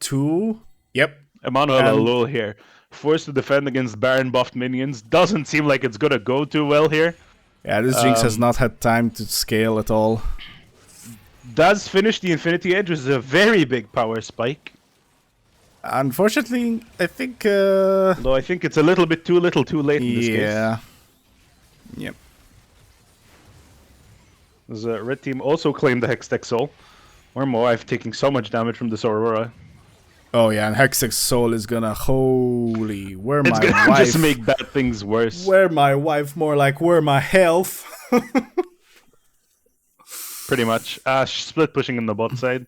2. Yep. Emmanuel And- Alul here. Forced to defend against Baron buffed minions. Doesn't seem like it's gonna go too well here. Yeah, this Jinx has not had time to scale at all. Does finish the Infinity Edge with a very big power spike. Unfortunately, I think... Though I think it's a little bit too little too late in this case. yeah. Yep. The red team also claimed the Hextech Soul. Or more, I've taken so much damage from this Aurora. Oh yeah, and Hextech Soul is gonna... Holy... Where It's my gonna wife... just make bad things worse. Where my wife, more like where my health. Pretty much. Ash split pushing in the bot side.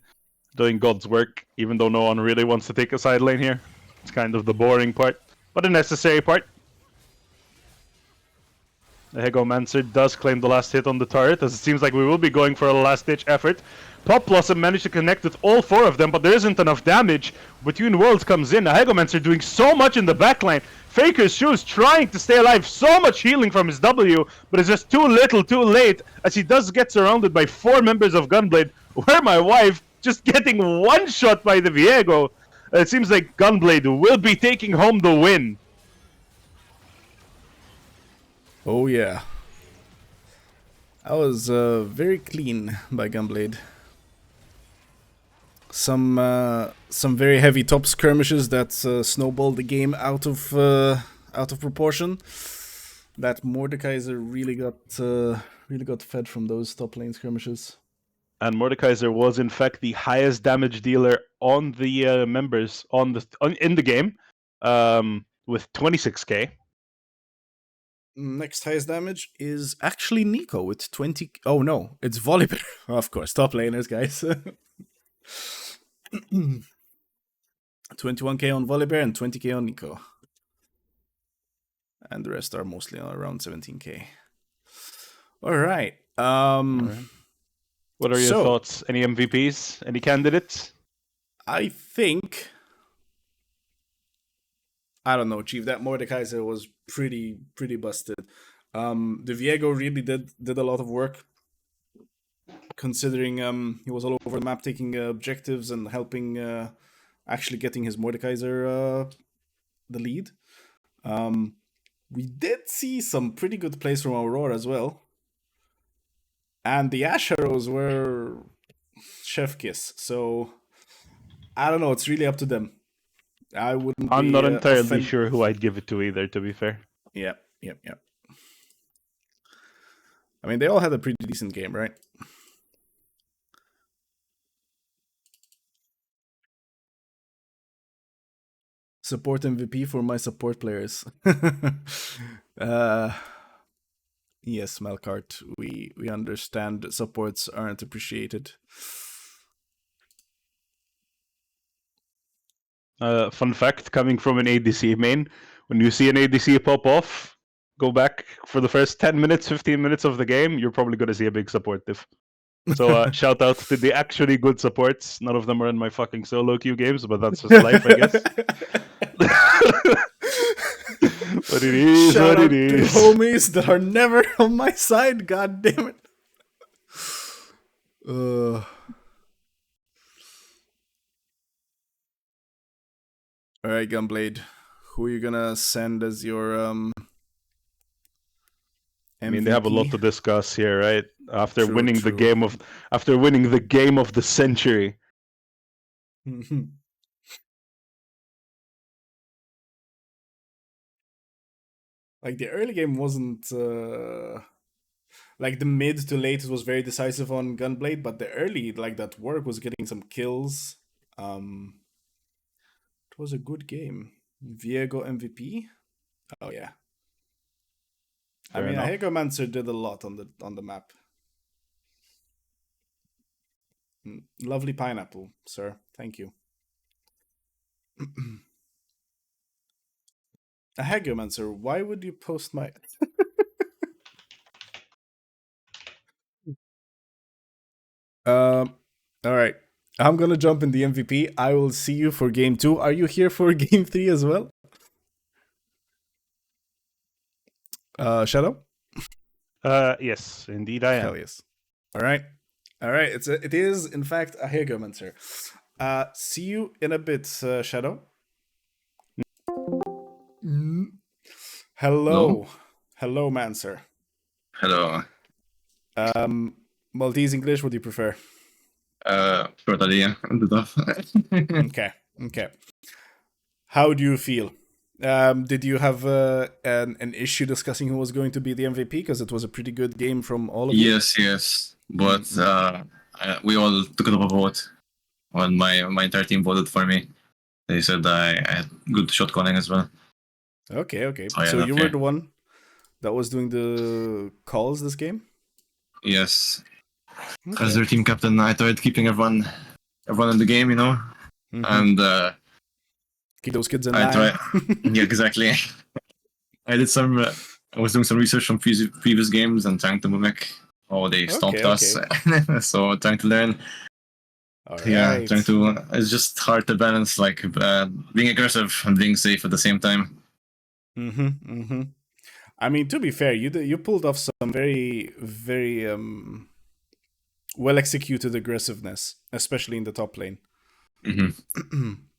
Doing God's work, even though no one really wants to take a side lane here. It's kind of the boring part, but a necessary part. The Hegomancer does claim the last hit on the turret, as it seems like we will be going for a last-ditch effort. Pop Blossom managed to connect with all 4 of them, but there isn't enough damage. Between Worlds comes in, a Hegomancer doing so much in the backline. Faker's Shoes trying to stay alive, so much healing from his W, but it's just too little, too late, as he does get surrounded by 4 members of Gunblade, Where My Wife just getting one shot by the Viego. It seems like Gunblade will be taking home the win. Oh yeah. That was very clean by Gunblade. Some very heavy top skirmishes that snowballed the game out of proportion. That Mordekaiser really got fed from those top lane skirmishes. And Mordekaiser was in fact the highest damage dealer on the members in the game, with 26k. Next highest damage is actually Nico with 20. Oh no, it's Volibear. Of course, top laners, guys. 21k on Volibear and 20k on Nico. And the rest are mostly around 17k. Alright. What are your So- thoughts? Any MVPs? Any candidates? I think... I don't know, Chief. That Mordekaiser was pretty busted. The Viego really did a lot of work, considering he was all over the map taking objectives and helping actually getting his Mordekaiser the lead. We did see some pretty good plays from Aurora as well. And the Ash Arrows were chef kiss. So, I don't know. It's really up to them. I wouldn't. I'm be, not entirely offend- sure who I'd give it to either, to be fair. Yep. I mean, they all had a pretty decent game, right? Support MVP for my support players. Yes, Melkart, we understand supports aren't appreciated. Fun fact, coming from an ADC main, when you see an ADC pop off, go back for the first 10 minutes, 15 minutes of the game, you're probably going to see a big support diff. So shout out to the actually good supports. None of them are in my fucking solo queue games, but that's just life, I guess. But it is Shout what out it to is. homies that are never on my side. God damn it. All right, Gunblade. Who are you gonna send as your MVP? I mean, they have a lot to discuss here, right? After True, winning the true. game of the century. Like the early game wasn't like the mid to late was very decisive on Gunblade, but the early like that work was getting some kills. It was a good game. Viego MVP. Oh yeah. Fair I mean, enough. Hegomancer did a lot on the map. Lovely pineapple, sir. Thank you. A Hegomancer, why would you post my... All right. I'm gonna jump in the MVP. I will see you for game 2. Are you here for game 3 as well? Shadow? Yes, indeed I am. Hell yes. All right. It is in fact a Hegomancer. See you in a bit, Shadow. Hello. Hello, Mancer. Hello. Maltese English, what do you prefer? Protalia. Okay. How do you feel? Did you have an issue discussing who was going to be the MVP? Because it was a pretty good game from all of you. Yes. But we all took it up a vote. When my entire team voted for me. They said I had good shot calling as well. Okay. Oh, yeah, So you were okay. the one that was doing the calls this game? Yes. Okay. As their team captain, I tried keeping everyone in the game, you know? And keep those kids in I line. tried. Yeah, exactly. I did some. I was doing some research from previous games and trying to mimic. Oh, they stomped us. So trying to learn. All Yeah, right. trying to. It's just hard to balance, like being aggressive and being safe at the same time. I mean, to be fair, you pulled off some very well executed aggressiveness, especially in the top lane.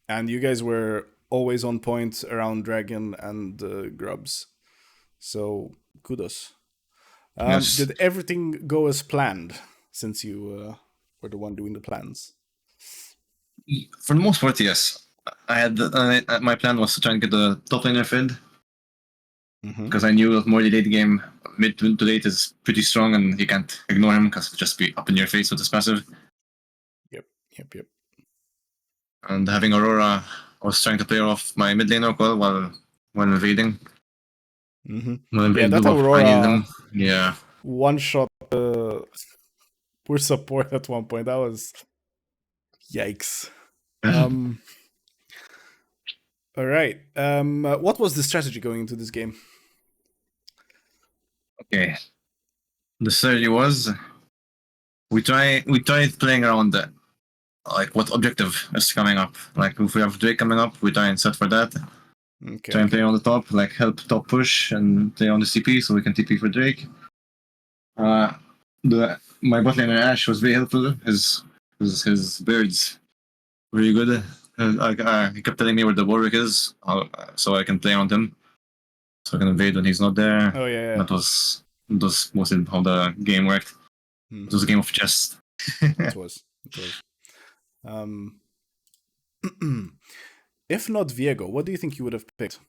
And you guys were always on point around Dragon and Grubs. So kudos. Yes. Did everything go as planned since you were the one doing the plans? For the most part, yes. I had my plan was to try and get the top laner fed because I knew that more late game, mid to late is pretty strong and you can't ignore him because it'll just be up in your face with his passive. Yep. And having Aurora, I was trying to play off my mid laner well while invading. Yeah, that Aurora. Yeah. One shot poor support at one point. That was yikes. All right. What was the strategy going into this game? Okay. The strategy was we tried playing around that. Like what objective is coming up. Like if we have Drake coming up, we try and set for that. Try and play on the top, like help top push and play on the CP so we can TP for Drake. My bot laner Ash was very helpful. His birds very good. He kept telling me where the Warwick is, so I can play on him. So I can invade when he's not there. Oh yeah. That was mostly how the game worked. It was a game of chess. It was. If not Viego, what do you think you would have picked?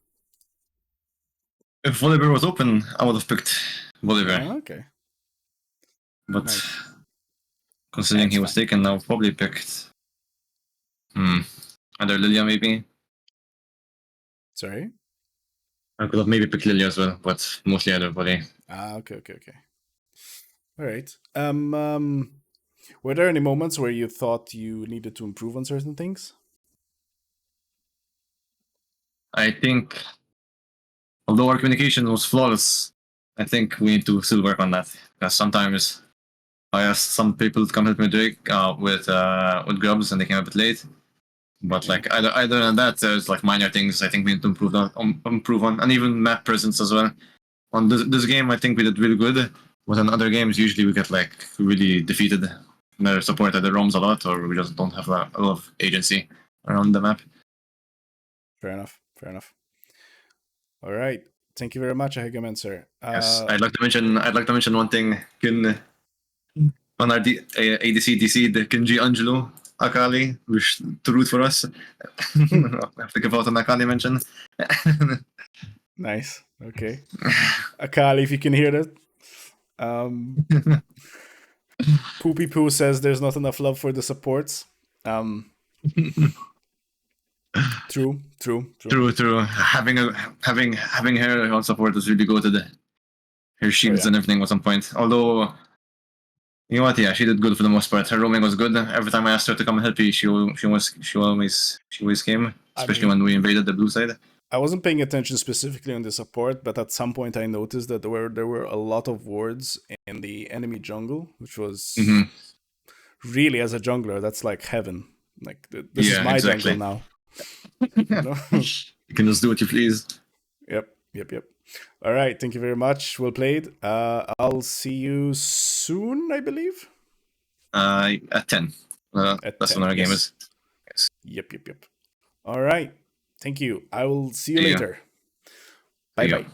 If Volibear was open, I would have picked Volibear. Okay. But nice. Considering he was taken, I would probably picked either Lilia maybe. Sorry. I could have maybe picked Lily as well, but mostly everybody. Okay. All right. Were there any moments where you thought you needed to improve on certain things? I think, although our communication was flawless, I think we need to still work on that. Because sometimes I asked some people to come help me with grubs, and they came a bit late. But like either than that, there's like minor things I think we need to improve on, and even map presence as well. On this game, I think we did really good. But in other games, usually we get like really defeated. Their support either roams a lot, or we just don't have a lot of agency around the map. Fair enough. All right. Thank you very much, Ahigaman, sir. Yes, I'd like to mention one thing. On our ADC DC, the Kinji Angelo Akali, wish to root for us. I have to give out an Akali mention. Nice. Okay. Akali, if you can hear that. Poopy Poo says there's not enough love for the supports. True. Having her on support was really good. Her shields and everything at some point. Although, you know what? Yeah, she did good for the most part. Her roaming was good. Every time I asked her to come and help me, she always came. Especially when we invaded the blue side. I wasn't paying attention specifically on the support, but at some point I noticed that there were a lot of wards in the enemy jungle, which was really, as a jungler, that's like heaven. Like this is my jungle now. You know? You can just do what you please. Yep. All right, thank you very much. Well played. I'll see you soon, I believe. At 10. That's 10, when our game is. Yes. Yep. All right. Thank you. I will see you later. Bye.